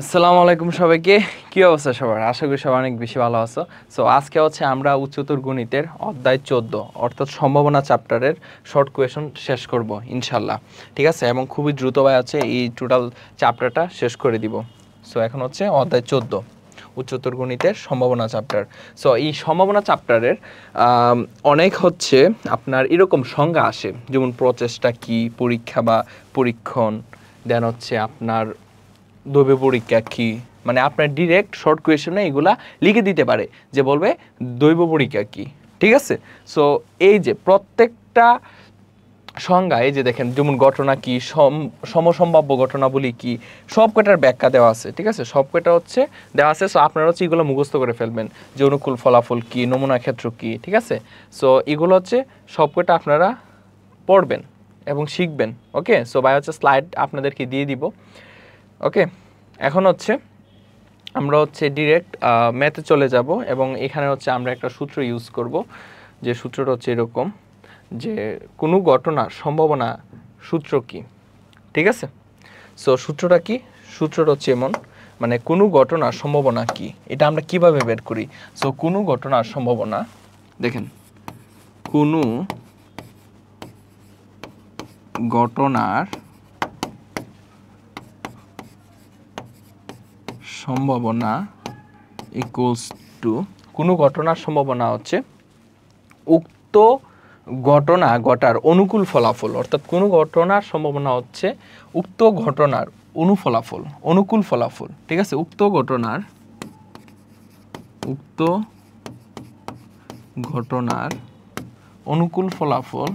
আসসালামু আলাইকুম সবাইকে। কি অবস্থা সবার? আশা করি সবাই অনেক বেশি ভালো আছো। সো আজকে হচ্ছে আমরা উচ্চতর গণিতের অধ্যায় 14 অর্থাৎ সম্ভাবনা চ্যাপ্টারের শর্ট কোয়েশন শেষ করব ইনশাল্লাহ। ঠিক আছে, এবং খুবই দ্রুত ভাবে আছে এই টোটাল চ্যাপ্টারটা শেষ করে দিব। সো এখন হচ্ছে অধ্যায় 14 উচ্চতর গণিতের সম্ভাবনা চ্যাপ্টার। সো এই সম্ভাবনা চ্যাপ্টারের অনেক হচ্ছে আপনার এরকম সংজ্ঞা আসে, যেমন প্রচেষ্টা কি, পরীক্ষা বা পরীক্ষণ, দেন হচ্ছে আপনার দৈব পরীক্ষা কি, মানে আপনার ডিরেক্ট শর্ট কোয়েশনে এগুলা লিখে দিতে পারে যে বলবে দৈব পরীক্ষা কি। ঠিক আছে, সো এই যে প্রত্যেকটা সংজ্ঞা, এই যে দেখেন যেমন ঘটনা কি, সমসম্ভাব্য ঘটনাবলী কি, সব কটার ব্যাখ্যা দেওয়া আছে। ঠিক আছে, সব কটা হচ্ছে দেওয়া আছে। সো আপনারা হচ্ছে এগুলো মুখস্থ করে ফেলবেন যে অনুকূল ফলাফল কি, নমুনা ক্ষেত্র কি। ঠিক আছে, সো এগুলো হচ্ছে সব কটা আপনারা পড়বেন এবং শিখবেন। ওকে, সো ভাই হচ্ছে স্লাইড আপনাদেরকে দিয়ে দিব। ওকে, এখন হচ্ছে আমরা হচ্ছে ডিরেক্ট ম্যাথে চলে যাব এবং এখানে হচ্ছে আমরা একটা সূত্র ইউজ করব, যে সূত্রটা হচ্ছে এরকম, যে কোনো ঘটনার সম্ভাবনা সূত্র কি। ঠিক আছে, সো সূত্রটা কি? সূত্রটা হচ্ছে এমন, মানে কোনো ঘটনার সম্ভাবনা কি, এটা আমরা কিভাবে বের করি। সো কোনো ঘটনার সম্ভাবনা, দেখেন কোনো ঘটনার সম্ভাবনা ইকুয়ালস টু, কোনো ঘটনার সম্ভাবনা হচ্ছে উক্ত ঘটনা ঘটার অনুকূল ফলাফল, অর্থাৎ কোনো ঘটনার সম্ভাবনা হচ্ছে উক্ত ঘটনার অনুকূল ফলাফল। ঠিক আছে, উক্ত ঘটনার অনুকূল ফলাফল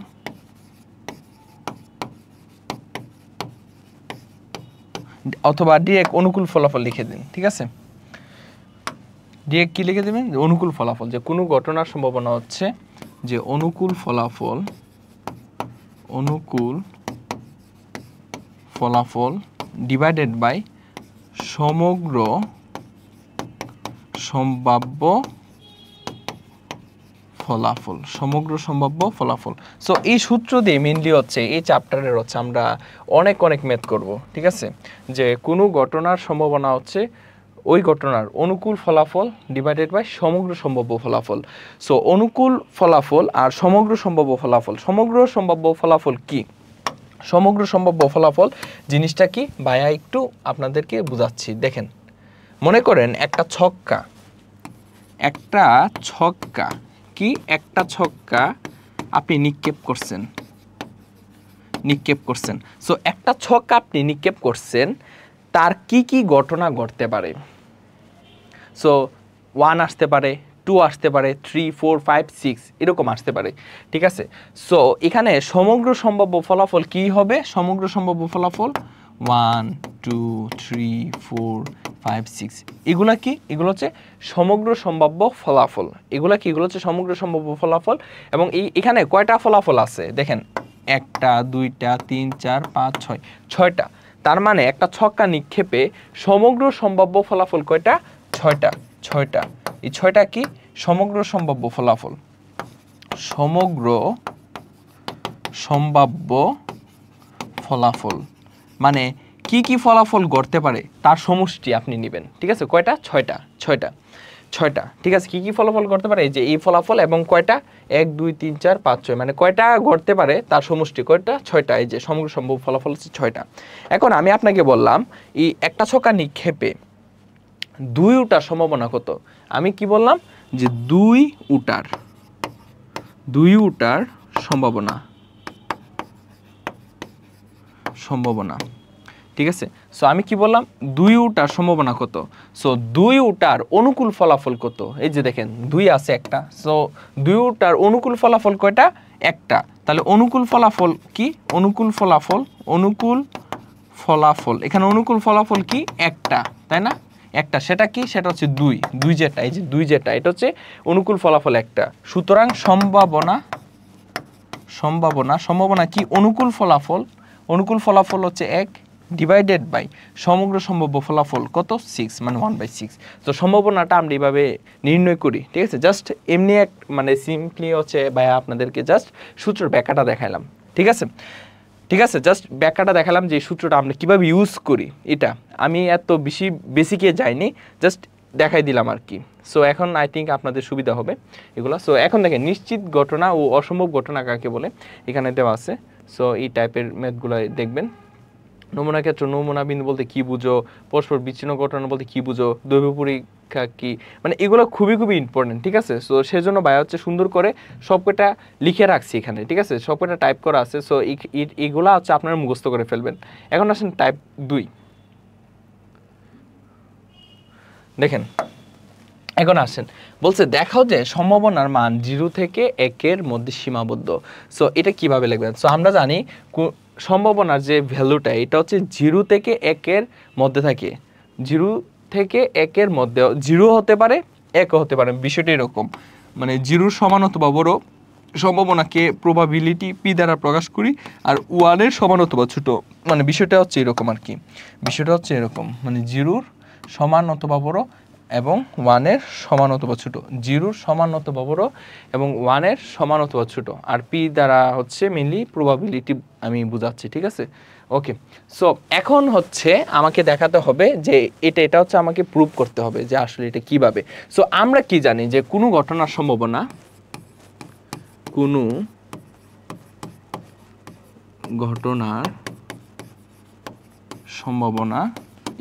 অথবা ডিরেক্ট অনুকূল ফলাফল লিখে দিন। ঠিক আছে, ডিরেক্ট কি লিখে দেবেন? অনুকূল ফলাফল, যে কোনো ঘটনার সম্ভাবনা হচ্ছে যে অনুকূল ফলাফল ডিভাইডেড বাই সমগ্র সম্ভাব্য ফলাফল। সো এই সূত্র দিয়ে মেইনলি হচ্ছে এই চ্যাপ্টারের হচ্ছে আমরা অনেক ম্যাথ করব। ঠিক আছে, যে কোনো ঘটনার সম্ভাবনা হচ্ছে ওই ঘটনার অনুকূল ফলাফল ডিভাইডেড বাই সমগ্র সম্ভাব্য ফলাফল। সো অনুকূল ফলাফল আর সমগ্র সম্ভাব্য ফলাফল কি? সমগ্র সম্ভাব্য ফলাফল জিনিসটা কি ভাইয়া একটু আপনাদেরকে বুঝাচ্ছি। দেখেন, মনে করেন একটা ছক্কা আপনি নিক্ষেপ করছেন। সো একটা ছক্কা আপনি নিক্ষেপ করছেন, তার কি ঘটনা ঘটতে পারে? সো 1 আসতে পারে, 2 আসতে পারে, 3, 4, 5, 6 এরকম আসতে পারে। ঠিক আছে, সো এখানে সমগ্র সম্ভাব্য ফলাফল কি হবে? সমগ্র সম্ভাব্য ফলাফল 1, 2, 3, 4, 5, 6 এগুলা কি? এগুলো হচ্ছে সমগ্র সম্ভাব্য ফলাফল। এগুলো হচ্ছে সমগ্র সম্ভাব্য ফলাফল। এবং এখানে কয়টা ফলাফল আছে দেখেন, 1, 2, 3, 4, 5, 6, 6টা। তার মানে একটা ছক্কা নিক্ষেপে সমগ্র সম্ভাব্য ফলাফল কয়টা? 6টা। এই 6টা কি? সমগ্র সম্ভাব্য ফলাফল। মানে কি ফলাফল ঘটতে পারে তার সমষ্টি আপনি নেবেন। ঠিক আছে, কয়টা? 6টা। ঠিক আছে, কি ফলাফল ঘটতে পারে? এই যে এই ফলাফল এবং কয়টা? 1, 2, 3, 4, 5, 6 মানে কয়টা ঘটতে পারে তার সমষ্টি কয়টা? 6টা। এই যে সমগ্র সম্ভাব্য ফলাফল হচ্ছে 6টা। এখন আমি আপনাকে বললাম এই একটা ছক্কা নিক্ষেপে 2 উটার সম্ভাবনা কত? আমি কি বললাম? যে 2 উটার সম্ভাবনা। ঠিক আছে, সো আমি কি বললাম? 2 উটার সম্ভাবনা কত? সো 2 উটার অনুকূল ফলাফল কত? এই যে দেখেন 2 আছে একটা, সো 2 উটার অনুকূল ফলাফল কয়টা? একটা। তাহলে অনুকূল ফলাফল কি? অনুকূল ফলাফল এখানে অনুকূল ফলাফল কি? একটা, তাই না? একটা। সেটা কি? সেটা হচ্ছে 2 যেটা, এই যে 2 যেটা, এটা হচ্ছে অনুকূল ফলাফল একটা। সুতরাং সম্ভাবনা কি? অনুকূল ফলাফল হচ্ছে 1 ডিভাইডেড বাই সমগ্র সম্ভাব্য ফলাফল কত? 6, মানে 1/6। তো সম্ভাবনাটা আমরা এইভাবে নির্ণয় করি। ঠিক আছে, জাস্ট এমনি মানে সিম্পলি হচ্ছে ভাইয়া আপনাদেরকে জাস্ট সূত্রের ব্যাখ্যাটা দেখাইলাম। ঠিক আছে, ঠিক আছে, জাস্ট ব্যাখ্যাটা দেখালাম যে এই সূত্রটা আমরা কীভাবে ইউজ করি, এটা আমি এত বেশি বেসিকে যাইনি, জাস্ট দেখাই দিলাম আর কি। সো এখন আই থিঙ্ক আপনাদের সুবিধা হবে এগুলো। সো এখন দেখেন নিশ্চিত ঘটনা ও অসম্ভব ঘটনা কাকে বলে এখানে দেওয়া আছে। সো এই টাইপের ম্যাথগুলো দেখবেন। নমুনা ক্ষেত্র, নমুনা বিন্দু বলতে কী বুঝো, পরস্পর বিচ্ছিন্ন ঘটনা বলতে কী বুঝো, দৈব পরীক্ষা কী, মানে এগুলো খুবই খুবই ইম্পর্টেন্ট। ঠিক আছে, সো সেজন্য ভাই হচ্ছে সুন্দর করে সবকটা লিখে রাখছি এখানে। ঠিক আছে, সবকটা টাইপ করা আছে। সো এগুলা হচ্ছে আপনারা মুখস্থ করে ফেলবেন। এখন আসেন টাইপ 2। দেখেন এখন আসেন, বলছে দেখাও যে সম্ভাবনার মান 0 থেকে 1-এর মধ্যে সীমাবদ্ধ। সো এটা কিভাবে লিখবেন? সো আমরা জানি সম্ভাবনার যে ভ্যালুটা এটা হচ্ছে 0 থেকে 1-এর মধ্যে থাকে। 0 থেকে 1-এর মধ্যে 0 হতে পারে, 1ও হতে পারে। বিষয়টা এরকম, মানে 0 সমান অথবা বড় সম্ভাবনাকে প্রবাবিলিটি পি দ্বারা প্রকাশ করি, আর 1-এর সমান অথবা ছোট, মানে বিষয়টা হচ্ছে এরকম আর কি। বিষয়টা হচ্ছে এরকম, মানে 0-র সমান অথবা বড় এবং 1-এর সমান অথবা ছোট। 0-র সমান অথবা বড় এবং 1-এর সমান অথবা ছোট, আর পি দ্বারা হচ্ছে মেনলি প্রবাবিলিটি আমি বুঝাচ্ছি। ঠিক আছে, ওকে। সো এখন হচ্ছে আমাকে দেখাতে হবে যে এটা হচ্ছে আমাকে প্রুভ করতে হবে যে আসলে এটা কিভাবে। সো আমরা কি জানি যে কোনো ঘটনার সম্ভাবনা, কোনো ঘটনার সম্ভাবনা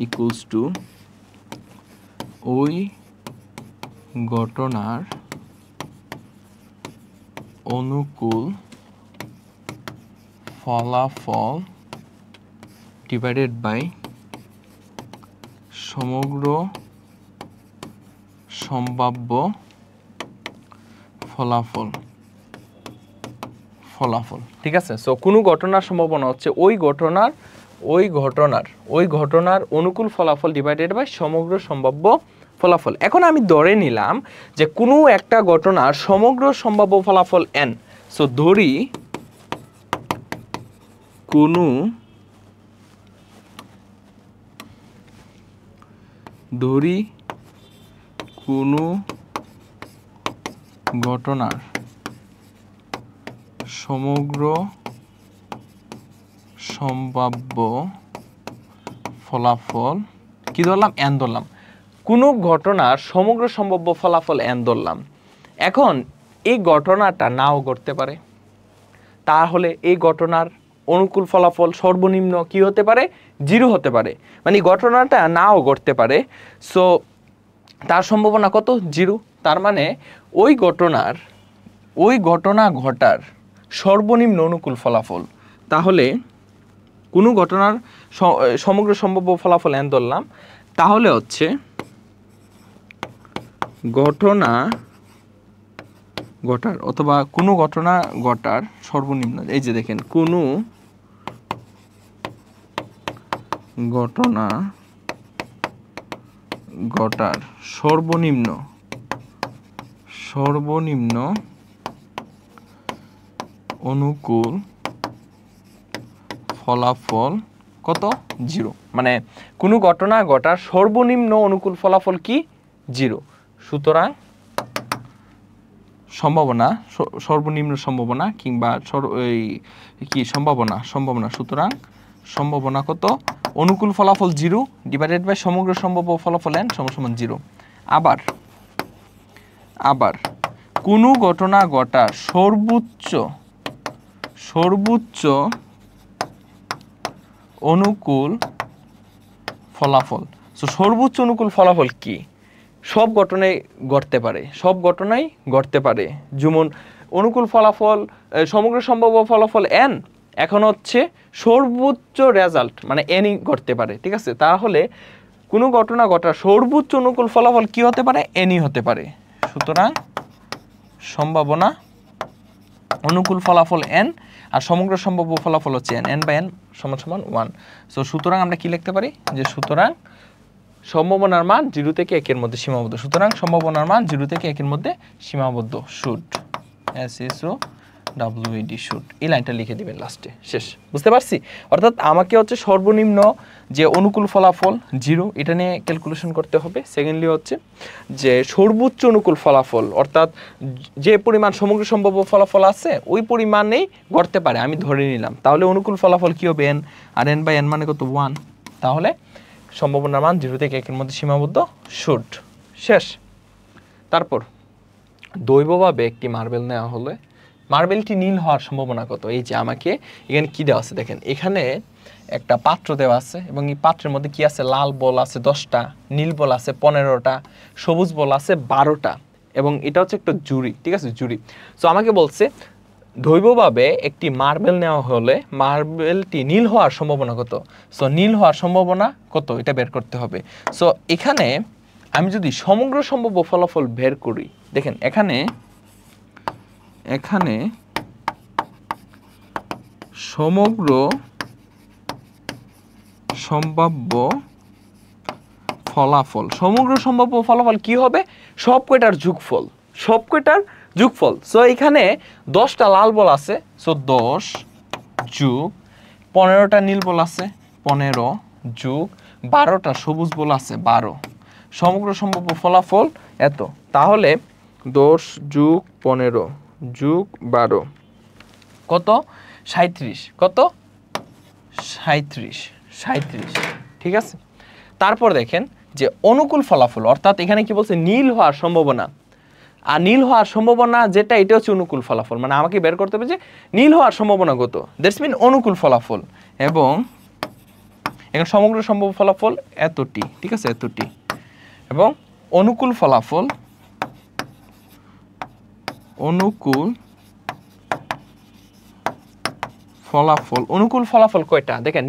ইকুয়ালস টু ওই ঘটনার অনুকূল ফলাফল ডিভাইডেড বাই সমগ্র সম্ভাব্য ফলাফল। ঠিক আছে, সো কোনো ঘটনার সম্ভাবনা হচ্ছে ওই ঘটনার অনুকূল ফলাফল ডিভাইডেড বাই সমগ্র সম্ভাব্য ফলাফল। এখন আমি ধরে নিলাম যে কোনো একটা ঘটনার সমগ্র সম্ভাব্য ফলাফল n। সো ধরি কোনো ঘটনার সমগ্র সম্ভাব্য ফলাফল কি ধরলাম? n ধরলাম। কোনো ঘটনার সমগ্র সম্ভাব্য ফলাফল n ধরলাম। এখন এই ঘটনাটা নাও ঘটতে পারে, তাহলে এই ঘটনার অনুকূল ফলাফল সর্বনিম্ন কি হতে পারে? 0 হতে পারে, মানে ঘটনাটা নাও ঘটতে পারে। সো তার সম্ভাবনা কত? 0। তার মানে ওই ঘটনা ঘটার সর্বনিম্ন অনুকূল ফলাফল, তাহলে কোনো ঘটনার সমগ্র সম্ভাব্য ফলাফল n ধরলাম, তাহলে হচ্ছে ঘটনা ঘটার অথবা কোনো ঘটনা ঘটার সর্বনিম্ন, এই যে দেখেন কোনো ঘটনা ঘটার সর্বনিম্ন অনুকূল ফলাফল কত? 0। মানে কোনো ঘটনা ঘটার সর্বনিম্ন অনুকূল ফলাফল কি? 0। সুতরাং সম্ভাবনা, সর্বনিম্ন সম্ভাবনা কিংবা সম্ভাবনা, সুতরাং সম্ভাবনা কত? অনুকূল ফলাফল 0 ডিভাইডেড বাই সমগ্র সম্ভাব্য ফলাফল n সমান 0। আবার কোনো ঘটনা ঘটার সর্বোচ্চ অনুকূল ফলাফল। সর্বোচ্চ অনুকূল ফলাফল কি? সব ঘটনাই ঘটতে পারে, যেমন অনুকূল ফলাফল সমগ্র সম্ভাব্য ফলাফল n, এখন হচ্ছে সর্বোচ্চ রেজাল্ট মানে nই ঘটতে পারে। ঠিক আছে, তাহলে কোনো ঘটনা ঘটার সর্বোচ্চ অনুকূল ফলাফল কি হতে পারে? nই হতে পারে। সুতরাং সম্ভাবনা অনুকূল ফলাফল n আর সমগ্র সম্ভাব্য ফলাফল হচ্ছে n বাই n সমান 1। সো সুতরাং আমরা কি লিখতে পারি? যে সুতরাং সম্ভাবনার মান 0 থেকে 1-এর মধ্যে সীমাবদ্ধ। সুতরাং সম্ভাবনার মান 0 থেকে 1-এর মধ্যে সীমাবদ্ধ। শুড WED শুড, এই লাইনটা লিখে দিবেন লাস্টে, শেষ। বুঝতে পারছি? অর্থাৎ আমাকে হচ্ছে সর্বনিম্ন যে অনুকূল ফলাফল 0 এটা নিয়ে ক্যালকুলেশন করতে হবে। সেকেন্ডলি হচ্ছে যে সর্বোচ্চ অনুকূল ফলাফল, অর্থাৎ যে পরিমাণ সমগ্র সম্ভাব্য ফলাফল আছে ওই পরিমাণেই ঘটতে পারে আমি ধরে নিলাম, তাহলে অনুকূল ফলাফল কী হবে n, আর n/n মানে কত 1, তাহলে সম্ভাবনার মান 0 থেকে 1 এর মধ্যে সীমাবদ্ধ, শুড, শেষ। তারপর দৈবভাবে একটি মার্বেল নেওয়া হলে মার্বেলটি নীল হওয়ার সম্ভাবনা কত? এই যে আমাকে এখানে কি দেওয়া আছে দেখেন, এখানে একটা পাত্র দেওয়া আছে এবং এই পাত্রের মধ্যে কি আছে, লাল বল আছে 10টা, নীল বল আছে 15টা, সবুজ বল আছে 12টা, এবং এটা হচ্ছে একটা জুড়ি, ঠিক আছে, জুড়ি। সো আমাকে বলছে দৈবভাবে একটি মার্বেল নেওয়া হলে মার্বেলটি নীল হওয়ার সম্ভাবনা কত। সো নীল হওয়ার সম্ভাবনা কত এটা বের করতে হবে। সো এখানে আমি যদি সমগ্র সম্ভাব্য ফলাফল বের করি, দেখেন এখানে সমগ্র সম্ভাব্য ফলাফল কি হবে, সব কয়টার যোগফল। সো এখানে 10টা লাল বল আছে, সো 10 যোগ 15টা নীল বল আছে 15 যোগ 12টা সবুজ বল আছে 12, সমগ্র সম্ভাব্য ফলাফল এত। তাহলে 10 যোগ 15 যোগ 12 কত, 37, কত 37, ঠিক আছে। তারপর দেখেন যে অনুকূল ফলাফল, অর্থাৎ এখানে কি বলছে নীল হওয়ার সম্ভাবনা, আর নীল হওয়ার সম্ভাবনা যেটা এটা হচ্ছে অনুকূল ফলাফল, মানে আমাকে বের করতে হবে যে নীল হওয়ার সম্ভাবনা কত, দ্যাটস মিন অনুকূল ফলাফল, এবং এখানে সমগ্র সম্ভাব্য ফলাফল এতটি, ঠিক আছে, এতটি, এবং অনুকূল ফলাফল কয়টা দেখেন,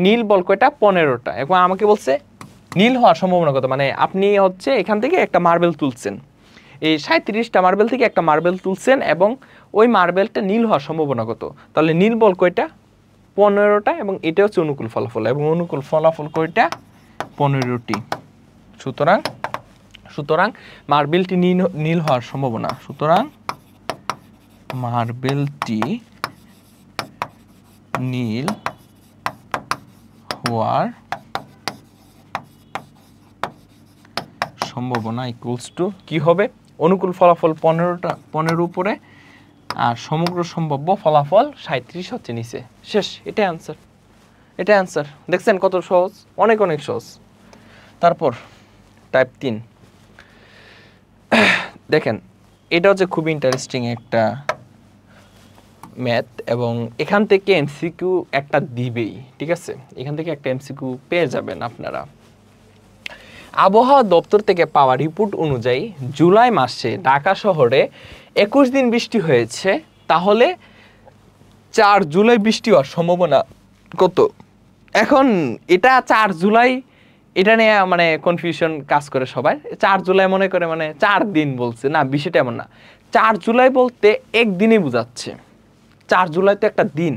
নীল বল কয়টা, 15টা, এবং আমাকে বলছে নীল হওয়ার সম্ভাবনা কত, মানে আপনি হচ্ছে এখান থেকে একটা মার্বেল তুলছেন, এই 37টা মার্বেল থেকে একটা মার্বেল তুলছেন এবং ওই মার্বেলটা নীল হওয়ার সম্ভাবনা কত, তাহলে নীল বল কয়টা, 15টা, এবং এটা হচ্ছে অনুকূল ফলাফল, এবং অনুকূল ফলাফল কয়টা, 15টি। সুতরাং মার্বেলটি নীল হওয়ার সম্ভাবনা, সুতরাং মার্বেলটি নীল হওয়ার সম্ভাবনা ইকুয়ালস টু কি হবে, অনুকূল ফলাফল 15 উপরে আর সমগ্র সম্ভাব্য ফলাফল 37 হচ্ছে নিচে, শেষ। এটাই অ্যান্সার। দেখছেন কত সহজ, অনেক সহজ। তারপর টাইপ 3 দেখেন, এটা হচ্ছে খুবই ইন্টারেস্টিং একটা ম্যাথ, এবং এখান থেকে এমসিকিউ একটা দিবেই, ঠিক আছে, এখান থেকে একটা এমসিকিউ পেয়ে যাবেন আপনারা। আবহাওয়া দপ্তর থেকে পাওয়া রিপোর্ট অনুযায়ী জুলাই মাসে ঢাকা শহরে 21 দিন বৃষ্টি হয়েছে, তাহলে 4 জুলাই বৃষ্টি হওয়ার সম্ভাবনা কত। এখন এটা 4 জুলাই, এটা নিয়ে মানে কনফিউশন কাজ করে সবাই, 4 জুলাই মনে করে মানে 4 দিন বলছে, না বিষয়টা এমন না। 4 জুলাই বলতে একদিনই বোঝাচ্ছে, 4 জুলাই তো একটা দিন,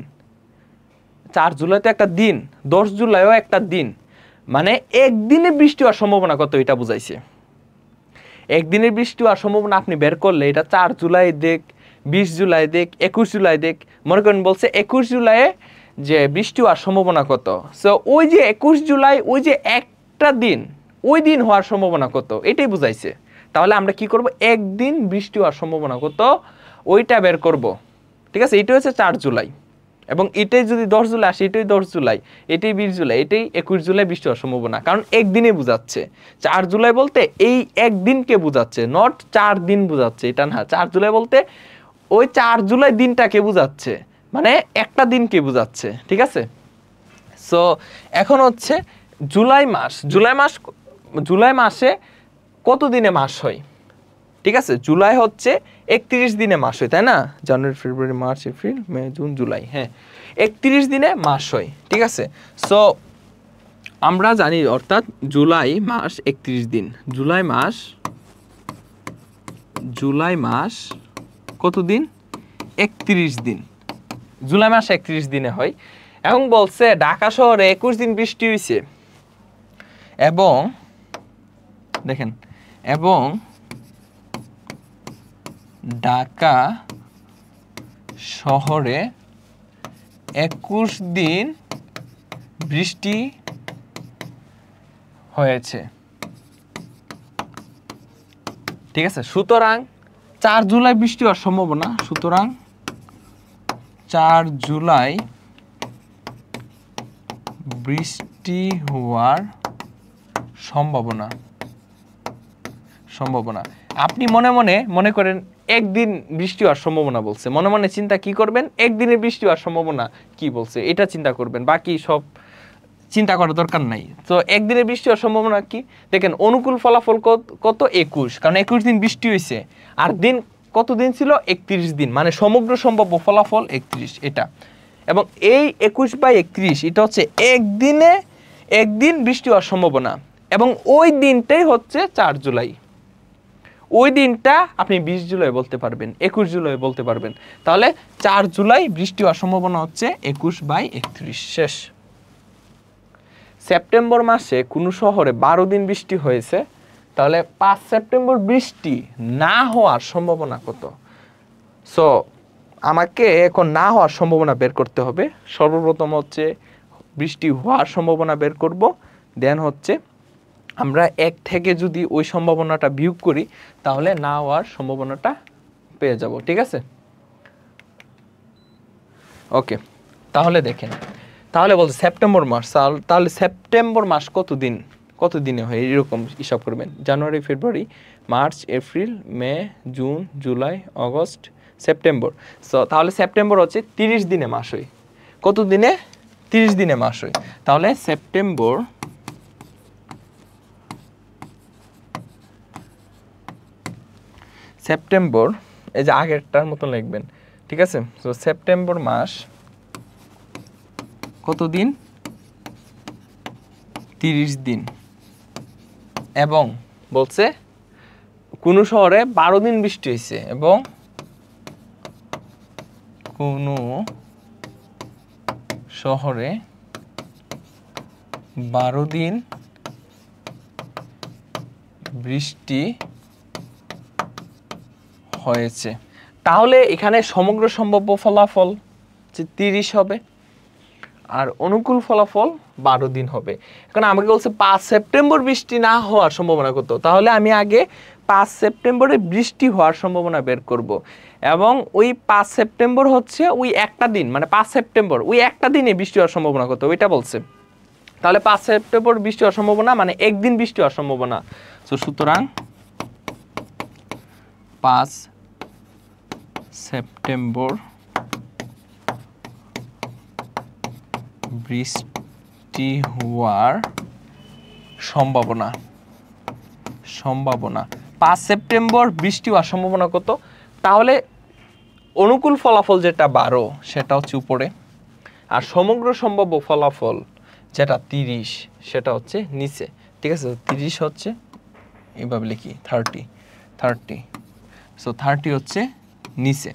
4 জুলাই তো একটা দিন, 10 জুলাইও একটা দিন, মানে একদিনে বৃষ্টি হওয়ার সম্ভাবনা কত এটা বুঝাইছে। একদিনের বৃষ্টি হওয়ার সম্ভাবনা আপনি বের করলে এটা 4 জুলাই দেখ, 20 জুলাই দেখ, 21 জুলাই দেখ, মনে করেন বলছে 21 জুলাইয়ে যে বৃষ্টি হওয়ার সম্ভাবনা কত, সো ওই যে 21 জুলাই ওই যে একটা দিন, ওই দিন হওয়ার সম্ভাবনা কত এটাই বুঝাইছে। তাহলে আমরা কি করব, একদিন বৃষ্টি হওয়ার সম্ভাবনা কত ওইটা বের করব, ঠিক আছে। এটা হচ্ছে 4 জুলাই, এবং এটাই যদি 10 জুলাই আসে, এটাই 10 জুলাই, এটাই 20 জুলাই, এটাই 21 জুলাই বৃষ্টি হওয়ার সম্ভাবনা, কারণ একদিনে বোঝাচ্ছে। 4 জুলাই বলতে এই একদিনকে বোঝাচ্ছে, নট 4 দিন বোঝাচ্ছে, এটা না। 4 জুলাই বলতে ওই 4 জুলাই দিনটাকে বোঝাচ্ছে, মানে একটা দিনকে বোঝাচ্ছে, ঠিক আছে। সো এখন হচ্ছে জুলাই মাসে কত দিনে মাস হয়, ঠিক আছে। জুলাই হচ্ছে 31 দিনে মাস হয়, তাই না, January February March April May June July, হ্যাঁ 31 দিনে মাস হয়, ঠিক আছে। সো আমরা জানি, অর্থাৎ জুলাই মাস 31 দিন, জুলাই মাস কত দিন, 31 দিন, জুলাই মাস 31 দিনে হয়। এখন বলছে ঢাকা শহরে 21 দিন বৃষ্টি হয়েছে, এবং দেখেন, এবং ঢাকা শহরে 21 দিন বৃষ্টি হয়েছে। ঠিক আছে, সুতরাং 4 জুলাই বৃষ্টি হওয়ার সম্ভাবনা, সুতরাং 4 জুলাই বৃষ্টি হওয়ার সম্ভাবনা। আপনি মনে করেন একদিন বৃষ্টি হওয়ার সম্ভাবনা বলছে, মনে মনে চিন্তা কি করবেন, একদিনের বৃষ্টি হওয়ার সম্ভাবনা কি বলছে এটা চিন্তা করবেন, বাকি সব চিন্তা করার দরকার নাই। তো একদিনের বৃষ্টি হওয়ার সম্ভাবনা কি দেখেন, অনুকূল ফলাফল কত 21, কারণ 21 দিন বৃষ্টি হয়েছে, আর দিন কত দিন ছিল 31 দিন, মানে সমগ্র সম্ভাব্য ফলাফল 31 এটা। এবং এই 21/31 এটা হচ্ছে একদিন বৃষ্টি হওয়ার সম্ভাবনা, এবং ওই দিনটাই হচ্ছে 4 জুলাই। ওই দিনটা আপনি 20 জুলাই বলতে পারবেন, 21 জুলাই বলতে পারবেন। তাহলে 4 জুলাই বৃষ্টি হওয়ার সম্ভাবনা হচ্ছে 21/31। শেষ। সেপ্টেম্বর মাসে কোনো শহরে 12 দিন বৃষ্টি হয়েছে, তাহলে 5 সেপ্টেম্বর বৃষ্টি না হওয়ার সম্ভাবনা কত? সো আমাকে এখন না হওয়ার সম্ভাবনা বের করতে হবে। সর্বপ্রথম হচ্ছে বৃষ্টি হওয়ার সম্ভাবনা বের করব, দেন হচ্ছে আমরা 1 থেকে যদি ওই সম্ভাবনাটা বিয়োগ করি তাহলে না হওয়ার সম্ভাবনাটা পেয়ে যাব। ঠিক আছে, ওকে। তাহলে দেখেন, তাহলে বলছে সেপ্টেম্বর মাস, তাহলে সেপ্টেম্বর মাস কত দিনে হয় এরকম হিসাব করবেন। January, February, March, April, May, June, July, August, September. So তাহলে সেপ্টেম্বর হচ্ছে 30 দিনে মাস হয়। কত দিনে? 30 দিনে মাস হয়। তাহলে সেপ্টেম্বর এই যে আগেরটার মতো লিখবেন, ঠিক আছে। তো সেপ্টেম্বর মাস কত দিন? 30 দিন। এবং বলছে কোন শহরে 12 দিন বৃষ্টি হয়েছে, এবং কোন শহরে 12 দিন বৃষ্টি হয়েছে। তাহলে এখানে সমগ্র সম্ভাব্য ফলাফল 30 হবে, আর অনুকূল ফলাফল 12 দিন হবে। এখন আমাকে বলছে 5 সেপ্টেম্বর বৃষ্টি না হওয়ার সম্ভাবনা কত, তাহলে আমি আগে 5 সেপ্টেম্বরে বৃষ্টি হওয়ার সম্ভাবনা বের করব। এবং ওই 5 সেপ্টেম্বর হচ্ছে ওই একটা দিন, মানে 5 সেপ্টেম্বর ওই একটা দিনে বৃষ্টি হওয়ার সম্ভাবনা কত ওইটা বলছে। তাহলে 5 সেপ্টেম্বর বৃষ্টি হওয়ার সম্ভাবনা মানে একদিন বৃষ্টি হওয়ার সম্ভাবনা। তো সুতরাং 5 সেপ্টেম্বর বৃষ্টি হওয়ার সম্ভাবনা 5 সেপ্টেম্বর বৃষ্টি হওয়ার সম্ভাবনা কত? তাহলে অনুকূল ফলাফল যেটা 12 সেটা হচ্ছে উপরে, আর সমগ্র সম্ভাব্য ফলাফল যেটা 30 সেটা হচ্ছে নিচে। ঠিক আছে, 30 হচ্ছে এইভাবে লিখি 30। সো 30 হচ্ছে নিচে।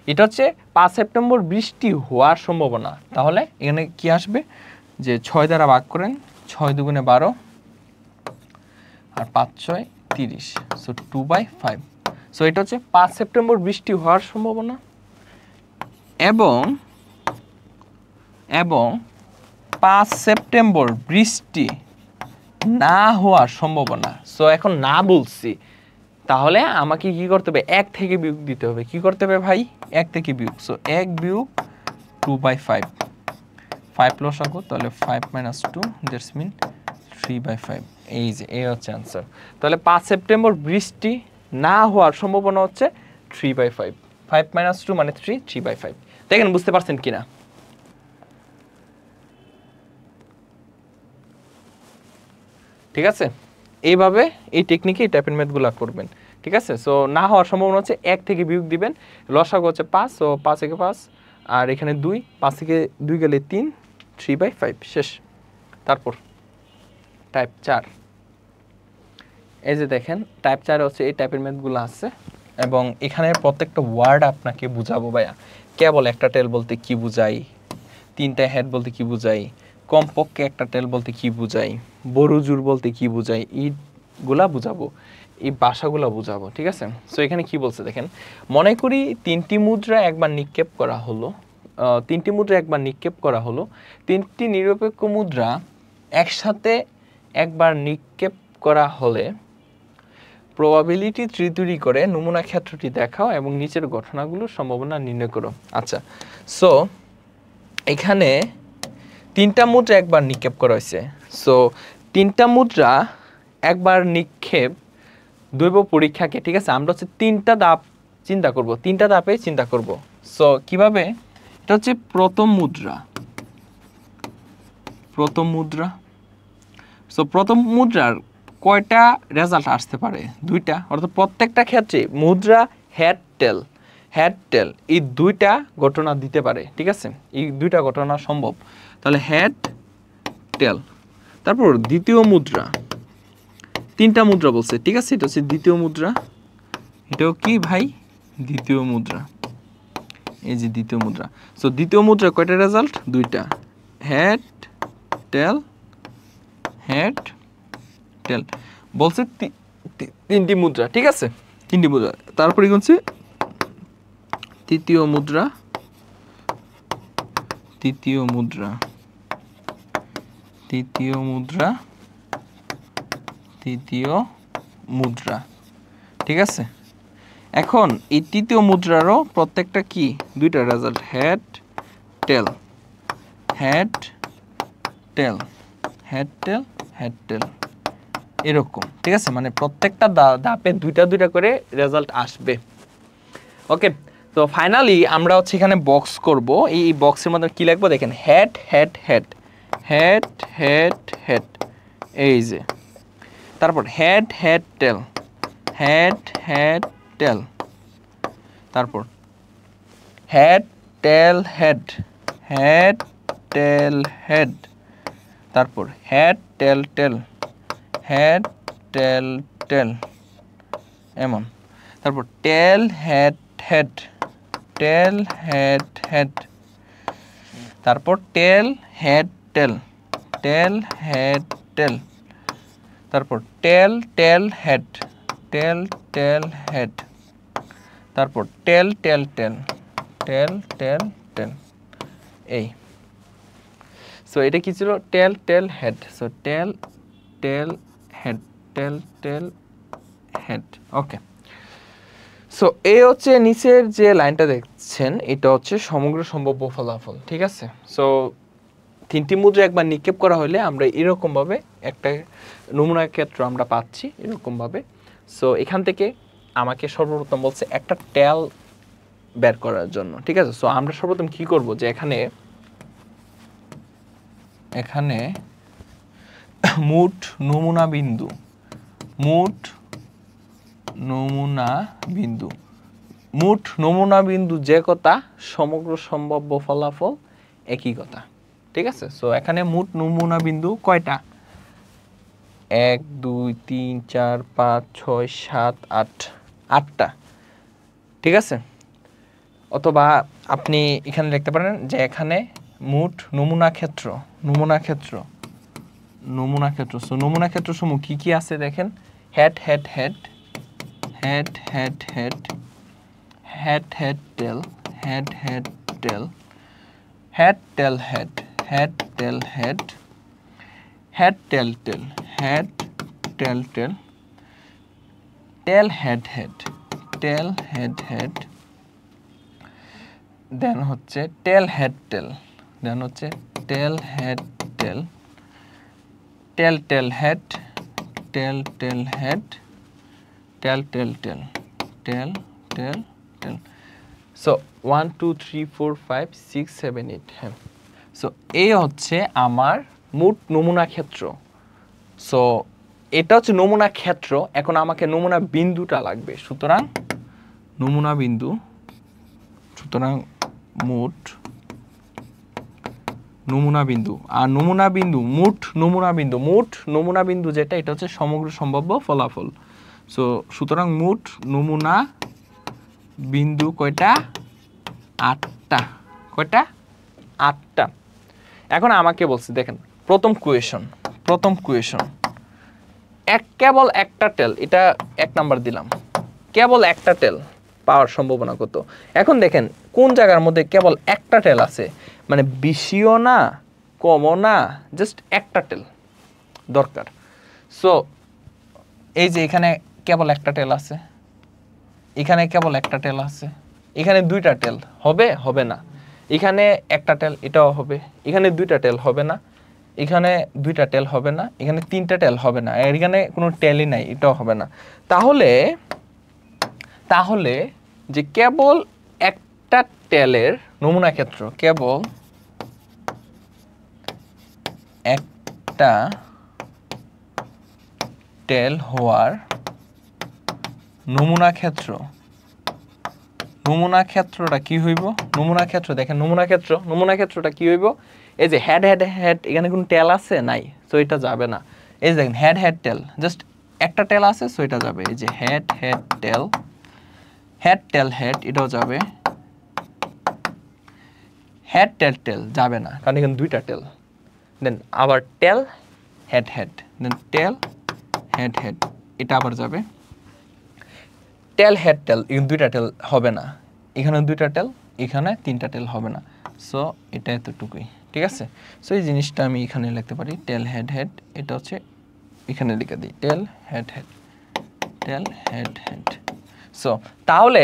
এটা হচ্ছে 5 সেপ্টেম্বর বৃষ্টি হওয়ার সম্ভাবনা। তাহলে এখানে কি আসবে, যে 6 দ্বারা ভাগ করেন, 6 দুগুণে 12 আর 5 6 30, সো 2/5। সো এটা হচ্ছে 5 সেপ্টেম্বর বৃষ্টি হওয়ার সম্ভাবনা এবং 5 সেপ্টেম্বর বৃষ্টি না হওয়ার সম্ভাবনা। সো এখন না বলছি, তাহলে আমাকে কি করতে হবে, 1 থেকে বিয়োগ দিতে হবে। কি করতে হবে ভাই? 1 থেকে বিয়োগ। সো 1 বিয়োগ 2/5, 5 লসাগু, তাহলে 5 - 2 দ্যাটস মিন 3/5। এই হচ্ছে आंसर। তাহলে 5 সেপ্টেম্বর বৃষ্টি না হওয়ার সম্ভাবনা হচ্ছে 3/5। 5 - 2 মানে 3/5। দেখেন বুঝতে পারছেন কিনা? ঠিক আছে, এইভাবে এই টেকনিকে এই টাইপের ম্যাথগুলো করবেন। ঠিক আছে, সো না হওয়ার সম্ভাবনা হচ্ছে 1 থেকে বিয়োগ দিবেন, লসাগু হচ্ছে 5, সো 5 থেকে 5, আর এখানে 2, 5 থেকে 2 গেলে 3, 3/5 শেষ। তারপর টাইপ 4, এই যে দেখেন টাইপ 4 হচ্ছে এই টাইপের ম্যাথগুলো আছে, এবং এখানে প্রত্যেকটা ওয়ার্ড আপনাকে বুঝাবো ভাইয়া। কেবল একটা টেল বলতে কি বুঝাই, 3টা হেড বলতে কি বুঝাই, কমপক্ষে একটা টেল বলতে কি বুঝাই, বড় জোর বলতে কি বুঝাই, গুলা বুঝাবো, এই ভাষাগুলো বুঝাবো, ঠিক আছে। সো এখানে কি বলছে দেখেন, মনে করি তিনটি মুদ্রা একবার নিক্ষেপ করা হলো, তিনটি নিরপেক্ষ মুদ্রা একসাথে একবার নিক্ষেপ করা হলে প্রবাবিলিটি তৈরি করে নমুনা ক্ষেত্রটি দেখাও এবং নিচের ঘটনাগুলোর সম্ভাবনা নির্ণয় করো। আচ্ছা, সো এখানে তিনটা মুদ্রা একবার নিক্ষেপ করা হয়েছে। সো তিনটা মুদ্রা একবার নিক্ষেপ দৈব পরীক্ষাকে, ঠিক আছে, আমরা হচ্ছে তিনটা ধাপ চিন্তা করব। সো কিভাবে, এটা হচ্ছে প্রথম মুদ্রা। সো প্রথম মুদ্রার কয়টা রেজাল্ট আসতে পারে? দুইটা, অর্থাৎ প্রত্যেকটা ক্ষেত্রে মুদ্রা হেড টেল এই দুইটা ঘটনা দিতে পারে, ঠিক আছে, এই দুইটা ঘটনা সম্ভব। তাহলে হেড টেল। তারপর দ্বিতীয় মুদ্রা, তিনটা মুদ্রা বলছে, ঠিক আছে, এটা হচ্ছে দ্বিতীয় মুদ্রা। এটাও কি ভাই? দ্বিতীয় মুদ্রা। এই যে দ্বিতীয় মুদ্রা। সো দ্বিতীয় মুদ্রা কয়টা রেজাল্ট? দুইটা, হেড টেল বলছে তিনটি মুদ্রা, ঠিক আছে, তিনটি মুদ্রা। তারপরে কি হচ্ছে তৃতীয় মুদ্রা, ঠিক আছে। এখন এই তৃতীয় মুদ্রারও প্রত্যেকটা কি দুইটা রেজাল্ট, হেড টেল, এরকম, ঠিক আছে, মানে প্রত্যেকটা ধাপে দুইটা করে রেজাল্ট আসবে। ওকে, তো ফাইনালি আমরা হচ্ছে এখানে বক্স করব। এই বক্সের মধ্যে কি লিখবো দেখেন, হেড, এই যে, তারপর হেড টেল, তারপর হেড টেল হেড, তারপর হেড টেল এমন, তারপর টেল হেড, তারপর টেল হেড টেল, তারপর টেল হেড, তারপর টেল এই। সো এটা কি ছিল? Tail head. So tail head, okay. So এই হচ্ছে নিচের যে লাইনটা দেখছেন, এটা হচ্ছে সমগ্র সম্ভাব্য ফলাফল, ঠিক আছে। সো তিনটি মুদ্রা একবার নিক্ষেপ করা হলে আমরা এরকমভাবে একটা নমুনা ক্ষেত্র আমরা পাচ্ছি, এরকমভাবে। সো এখান থেকে আমাকে সর্বপ্রথম বলছে একটা টেল বের করার জন্য, ঠিক আছে। সো আমরা সর্বপ্রথম কি করব, যে এখানে মোট নমুনা বিন্দু যে কথা, সমগ্র সম্ভাব্য ফলাফল একই কথা, ঠিক আছে। সো এখানে মোট নমুনা বিন্দু কয়টা? 1 2 3 4 5 6 7 8, 8টা, ঠিক আছে। অথবা আপনি এখানে লিখতে পারেন যে এখানে মোট নমুনা ক্ষেত্র। সো নমুনা ক্ষেত্র সমূহ কি কি আছে দেখেন, হেড টেল, টেল হেড, দেন হচ্ছে টেল হেড টেল, টেল হেড সো 1 2 3 4 5 6 7 8, হ্যাঁ। সো এই হচ্ছে আমার মোট নমুনা ক্ষেত্র। সো এটা হচ্ছে নমুনা ক্ষেত্র। এখন আমাকে নমুনা বিন্দুটা লাগবে, সুতরাং মোট নমুনা বিন্দু। আর মোট নমুনা বিন্দু যেটা, এটা হচ্ছে সমগ্র সম্ভাব্য ফলাফল। সো সুতরাং মোট নমুনা বিন্দু কয়টা? 8টা। কয়টা? 8টা। এখন আমাকে বলছে দেখেন, প্রথম কোয়েশন কেবল একটা টেল, এটা 1 নাম্বার দিলাম, কেবল একটা টেল পাওয়ার সম্ভাবনা কত? এখন দেখেন কোন জায়গার মধ্যে কেবল একটা টেল আছে, মানে বেশিও না কমও না, জাস্ট একটা টেল দরকার। সো এই যে এখানে কেবল একটা টেল আছে, এখানে কেবল একটা টেল আছে, এখানে 2টা টেল হবে, হবে না, এখানে একটা টেল, এটাও হবে, এখানে 2টা টেল হবে না, এখানে 2টা টেল হবে না, এখানে 3টা টেল হবে না, আর এখানে কোনো টেলই নাই, এটাও হবে না। তাহলে তাহলে যে কেবল একটা টেলের নমুনা ক্ষেত্র, কেবল একটা টেল হওয়ার নমুনা ক্ষেত্র, নমুনা ক্ষেত্রটা কি হইব? নমুনা ক্ষেত্র দেখেন, নমুনা ক্ষেত্রটা কি হইব? এই যে হেড হেড হেড, এখানে কোনো টেল আছে নাই, সো এটা যাবে না। এই যে দেখেন হেড হেড টেল, জাস্ট একটা টেল আছে, সো এটা যাবে। এই যে হেড হেড টেল, হেড টেল হেড, এটাও যাবে। হেড টেল টেল যাবে না, কারণ এখানে 2টা টেল। দেন আবার টেল হেড হেড, দেন টেল হেড হেড, এটা আবার যাবে। টেল হেড টেল, এখানে 2টা টেল হবে না, এখানে 2টা টেল, এখানে 3টা টেল হবে না। সো এটা এতটুকুই, ঠিক আছে। সো এই জিনিসটা আমি এখানে লিখতে পারি, টেল হেড হেড, এটা হচ্ছে এখানে লিখে দিই, টেল হেড হেড, টেল হেড হেড। সো তাহলে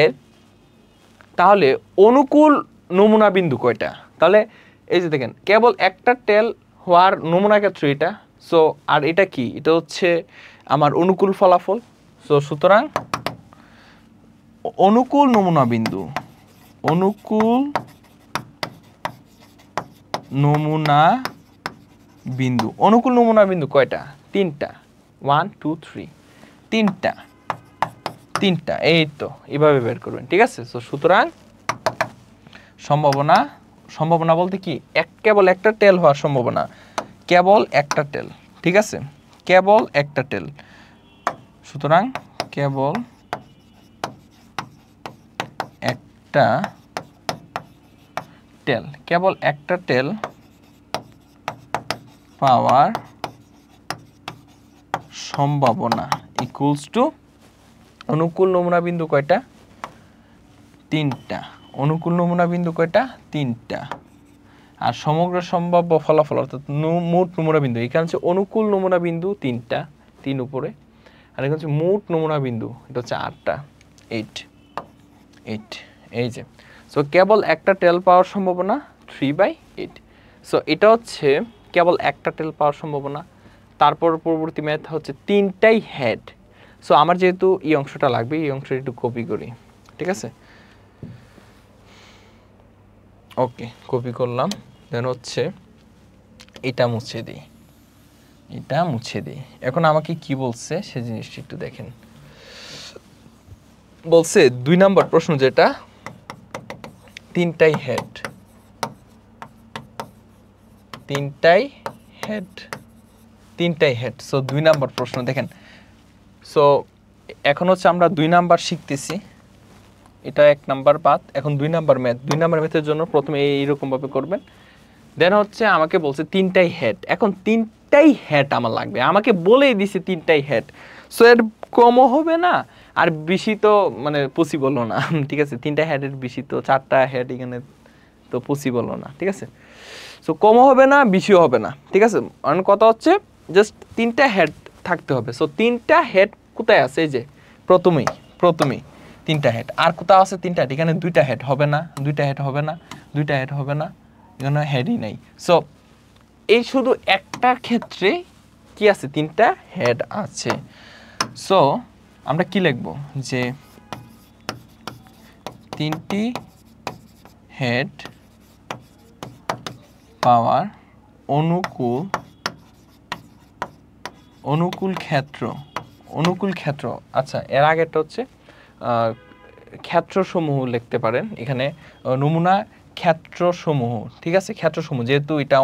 তাহলে অনুকূল নমুনা বিন্দু কয়টা? তাহলে এই যে দেখেন কেবল একটা টেল হওয়ার নমুনা ক্ষেত্র এটা। সো আর এটা কি? এটা হচ্ছে আমার অনুকূল ফলাফল। সো সুতরাং অনুকূল নমুনা বিন্দু, অনুকূল নমুনা বিন্দু, অনুকূল নমুনা বিন্দু কয়টা? 3টা, 1 2 3, 3টা, এই তো এইভাবে বের করবেন, ঠিক আছে। সো সুতরাং সম্ভাবনা, সম্ভাবনা বলতে কি কেবল একটা টেল হওয়ার সম্ভাবনা, কেবল একটা টেল, ঠিক আছে, কেবল একটা টেল। সুতরাং কেবল একটা টেল, কেবল একটা টেল পাওয়ার সম্ভাবনা ইকুয়ালস টু অনুকূল নমুনা বিন্দু কয়টা? 3টা। অনুকূল নমুনা বিন্দু কয়টা? 3টা। আর সমগ্র সম্ভাব্য ফলাফল অর্থাৎ মোট নমুনা বিন্দু, এখানে হচ্ছে অনুকূল নমুনা বিন্দু 3টা, 3 উপরে, আর এখানে হচ্ছে মোট নমুনা বিন্দু, এটা হচ্ছে 8টা, 8। এই যে সো কেবল একটা টেল পাওয়ার সম্ভাবনা 3/8। সো এটা হচ্ছে কেবল একটা টেল পাওয়ার সম্ভাবনা। তারপর পরবর্তী ম্যাথ হচ্ছে 3টাই হেড। সো আমার যেহেতু এই অংশটা লাগবে, এই অংশটা একটু কপি করি, ঠিক আছে। ওকে, কপি করলাম। দেন হচ্ছে এটা মুছে দিই, এটা মুছে দিই। এখন আমাকে কি বলছে সে জিনিসটা একটু দেখেন। বলছে 2 নাম্বার প্রশ্ন যেটা, 3টাই হেড, 3টাই হেড, 3টাই হেড। সো 2 নাম্বার প্রশ্ন দেখেন। সো এখন হচ্ছে আমরা 2 নাম্বার শিখতেছি, এটা 1 নাম্বার বাদ। এখন 2 নাম্বার ম্যাথ, 2 নাম্বার ম্যাথের জন্য প্রথমে এইরকম ভাবে করবেন। দেন হচ্ছে আমাকে বলছে 3টাই হেড, এখন 3টাই হেড আমার লাগবে, আমাকে বলেই দিছে 3টাই হেড। সো এর কমও হবে না আর বেশি তো মানে পসিবলও না, ঠিক আছে। 3টা হেডের বেশি তো 4টা হেড এখানে তো পসিবলও না, ঠিক আছে। সো কমও হবে না বেশিও হবে না, ঠিক আছে। কারণ কথা হচ্ছে জাস্ট 3টা হেড থাকতে হবে। সো 3টা হেড কোথায় আছে? এই যে প্রথমেই 3টা হেড। আর কোথাও আছে 3টা হেড? এখানে 2টা হেড হবে না, 2টা হেড হবে না, 2টা হেড হবে না, এখানে হেডই নেই। সো এই শুধু একটা ক্ষেত্রে কি আছে? 3টা হেড আছে। সো আমরা কি লিখব? যে 3টি হেড পাওয়ার অনুকূল ক্ষেত্র, অনুকূল ক্ষেত্র। আচ্ছা, এর আগেরটা হচ্ছে ক্ষেত্রসমূহ লিখতে পারেন এখানে, নমুনা ক্ষেত্রসমূহ, ঠিক আছে। ক্ষেত্রসমূহ যেহেতু এটা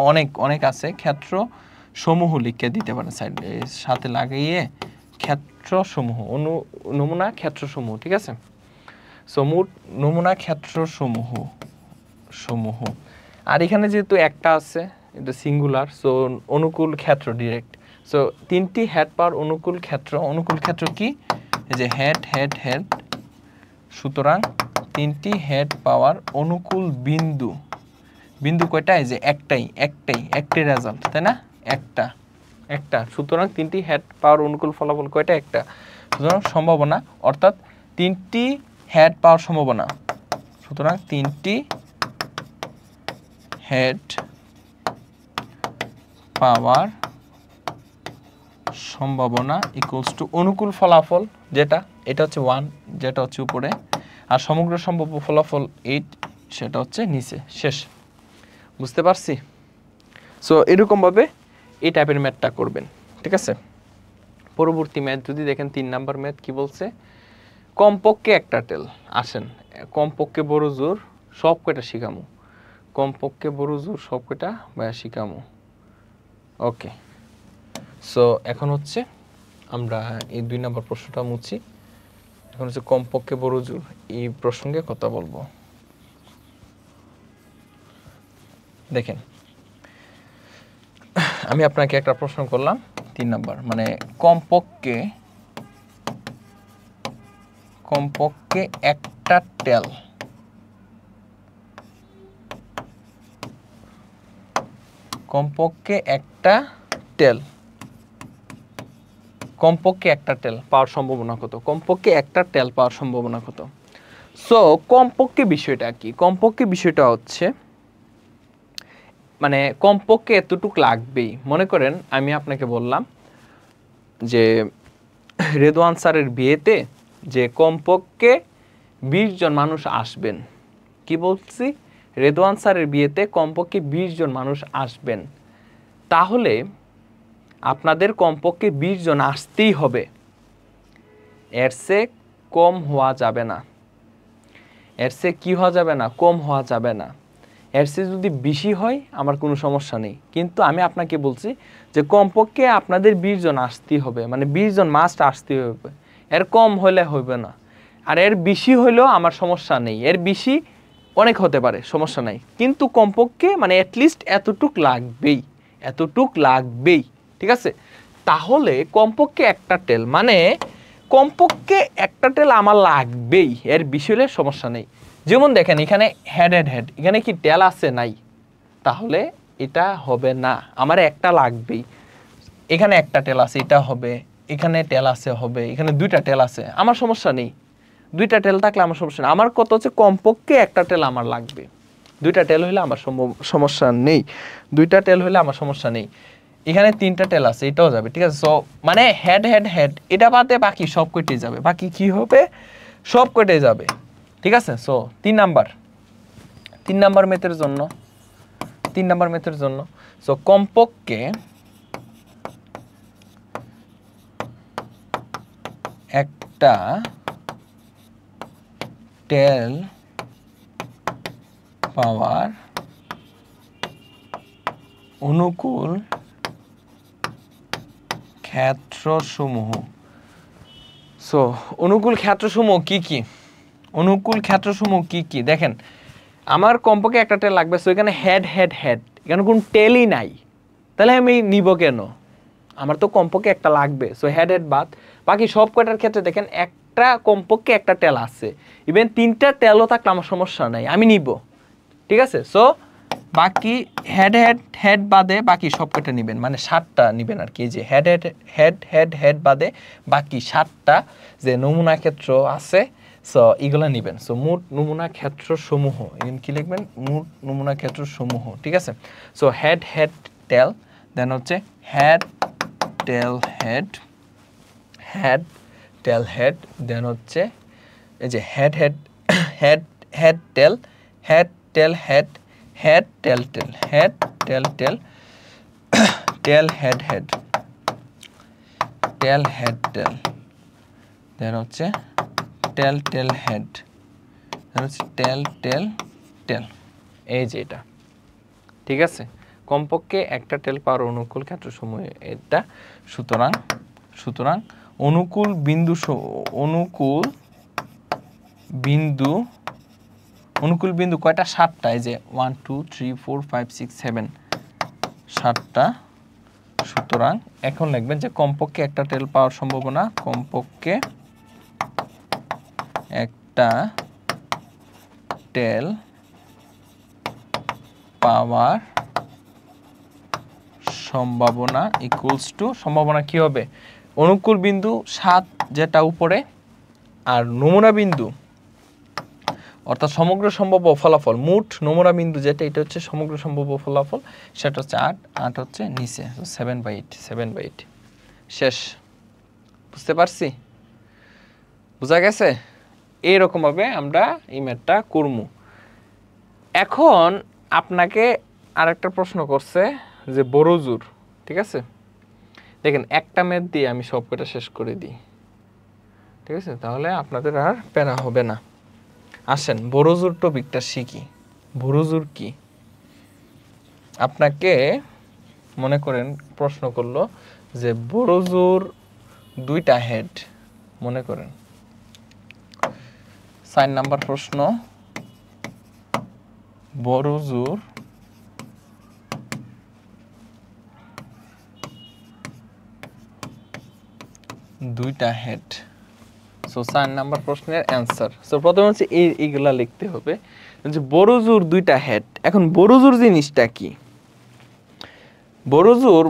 অনেক আছে, ক্ষেত্রসমূহ লিখে দিতে পারেন সাইডে সাথে লাগিয়ে, ক্ষেত্রসমূহ, নমুনা ক্ষেত্রসমূহ, ঠিক আছে। সো মোট নমুনা ক্ষেত্রসমূহ। আর এখানে যেহেতু একটা আছে, এটা সিঙ্গুলার, সো অনুকূল ক্ষেত্র ডিরেক্ট। সো তিনটি হেড পাওয়ার অনুকূল ক্ষেত্র কি, এই যে হেড হেড হেড, সুতরাং তিনটি হেড পাওয়ার অনুকূল বিন্দু কয়টা, এই যে একটাই রেজাল্ট, তাই না, একটা, সুতরাং তিনটি হেড পাওয়ার অনুকূল ফলাফল কয়টা, একটা, সুতরাং সম্ভাবনা অর্থাৎ তিনটি হেড পাওয়ার সম্ভাবনা, সুতরাং তিনটি হেড পাওয়ার সম্ভাবনা ইকুয়ালস টু অনুকূল ফলাফল, যেটা এটা হচ্ছে 1, যেটা হচ্ছে উপরে, আর সমগ্র সম্ভাব্য ফলাফল 8, সেটা হচ্ছে নিচে। শেষ, বুঝতে পারছি? সো এরকমভাবে এই টাইপের ম্যাথটা করবেন, ঠিক আছে? পরবর্তী ম্যাথ যদি দেখেন 3 নাম্বার ম্যাথ কি বলছে, কমপক্ষে একটা টেল। আসেন কমপক্ষে বড় জোর সব কয়টা শিখামু, কমপক্ষে বড় জোর সব কয়টা ভাইয়া শিখামু। ওকে, সো এখন হচ্ছে আমরা এই 2 নাম্বার প্রশ্নটা মুছি। এখন হচ্ছে কমপক্ষে বড় জোর এই প্রসঙ্গে কথা বলবো। দেখেন আমি আপনাকে একটা প্রশ্ন করলাম 3 নাম্বার, মানে কমপক্ষে একটা টেল, কমপক্ষে একটা টেল পাওয়ার সম্ভাবনা কত, কমপক্ষে একটা টেল পাওয়ার সম্ভাবনা কত? সো কমপক্ষে বিষয়টা কি, কমপক্ষে বিষয়টা হচ্ছে মানে কমপক্ষে এতটুকু লাগবেই। মনে করেন আমি আপনাকে বললাম যে রেদওয়ান স্যারের বিয়েতে যে কমপক্ষে 20 জন মানুষ আসবেন, কি বলছি, রেদওয়ান স্যারের বিয়েতে কমপক্ষে 20 জন মানুষ আসবেন, তাহলে আপনাদের কমপক্ষে 20 জন আসতেই হবে, এর চেয়ে কম হওয়া যাবে না, এর চেয়ে কি হওয়া যাবে না, কম হওয়া যাবে না। এর চেয়ে যদি বেশি হয় আমার কোনো সমস্যা নেই, কিন্তু আমি আপনাকে বলছি যে কমপক্ষে আপনাদের 20 জন আসতেই হবে, মানে 20 জন মাস্ট আসতেই হবে, এর কম হলে হবে না, আর এর বেশি হইলেও আমার সমস্যা নেই, এর বেশি অনেক হতে পারে, সমস্যা নাই, কিন্তু কমপক্ষে মানে অ্যাটলিস্ট এতটুক লাগবেই, ঠিক আছে? তাহলে কমপক্ষে একটা টেল, মানে কমপক্ষে একটা টেল আমার লাগবেই, এর বেশি হলে সমস্যা নেই। যেমন দেখেন এখানে হেড, এখানে কি টেল আছে, নাই, তাহলে এটা হবে না, আমার একটা লাগবেই। এখানে একটা টেল আছে, এটা হবে, এখানে টেল আছে হবে, এখানে 2টা টেল আছে, আমার সমস্যা নেই, 2টা টেল থাকলে আমার সমস্যা নেই, আমার কত হচ্ছে কমপক্ষে একটা টেল আমার লাগবে, 2টা টেল হলে আমার সমস্যা নেই, 2টা টেল হলে আমার সমস্যা নেই। এখানে 3টা টেল আছে, এটাও যাবে, ঠিক আছে? সো মানে হেড এটা বাদে বাকি সব কয়টাই যাবে, বাকি কি হবে, সব কয়টাই যাবে, ঠিক আছে? সো 3 নাম্বার মেথের জন্য সো কমপক্ষে একটা টেল পাওয়ার অনুকূল ক্ষেত্রসমূহ। সো অনুকূল ক্ষেত্রসমূহ কি কি, দেখেন আমার কমপক্ষে একটা টেল লাগবে, সো এখানে হেড, এখানে কোনো টেলই নাই, তাহলে আমি নিব কেন, আমার তো কমপক্ষে একটা লাগবে, সো হেড বাদ, বাকি সব কয়টার ক্ষেত্রে দেখেন একটা কমপক্ষে একটা টেল আছে, ইভেন 3টা টেলও থাকলে আমার সমস্যা নাই, আমি নিব, ঠিক আছে? সো বাকি হেড বাদে বাকি সব কয়টা নেবেন, মানে 7টা নেবেন আর কি, যে হেড বাদে বাকি 7টা যে নমুনা ক্ষেত্র আছে, সো এগুলো নেবেন। সো মোট নমুনা ক্ষেত্র সমূহ, এখানে কি লিখবেন, মোট নমুনা ক্ষেত্র সমূহ, ঠিক আছে? সো হেড টেল, দেন হচ্ছে হেড টেল হেড, দেন হচ্ছে এই যে হেড টেল টেল হেড টেল দেন হচ্ছে টেল হেড, টেল, এই যে এটা, ঠিক আছে? কমপক্ষে একটা টেল পাওয়ার অনুকূল ক্ষেত্রসমূহ এটা, সুতরাং অনুকূল বিন্দু কয়টা, 7টা, এই যে 1 2 3 4 5 6 7, 7টা, সুতরাং এখন লিখবেন যে কমপক্ষে একটা টেল পাওয়ার সম্ভাবনা, কমপক্ষে একটা টেল পাওয়ার সম্ভাবনা ইকুয়ালস টু, সম্ভাবনা কি হবে, অনুকূল বিন্দু 7 যেটা উপরে আর নমুনা বিন্দু অর্থাৎ সমগ্র সম্ভাব্য ফলাফল, মোট নমুনা বিন্দু যেটা, এটা হচ্ছে সমগ্র সম্ভাব্য ফলাফল, সেটা হচ্ছে 8, 8 হচ্ছে নিচে, 7/8, 7/8 শেষ। বুঝতে পারছি? বুঝা গেছে? এইরকমভাবে আমরা এই ম্যাথটা করবো। এখন আপনাকে আরেকটা প্রশ্ন করছে যে বড় জোর, ঠিক আছে? দেখেন একটা ম্যাথ দিয়ে আমি সব কটা শেষ করে দিই, ঠিক আছে? তাহলে আপনাদের আর প্যারা হবে না। আসেন বড় জোর টপিকটা শিখি। বড় জোর কি? আপনাকে মনে করেন প্রশ্ন করলো যে বড় জোর 2টা হেড, মনে করেন 4 নাম্বার প্রশ্ন, বড় জোর 2টা হেড। সো 4 নাম্বার প্রশ্নের অ্যান্সার। সো প্রথমে হচ্ছে এইগুলা লিখতে হবে যে বড় জোর 2টা হেড। এখন বড় জোর জিনিসটা কি? বড় জোর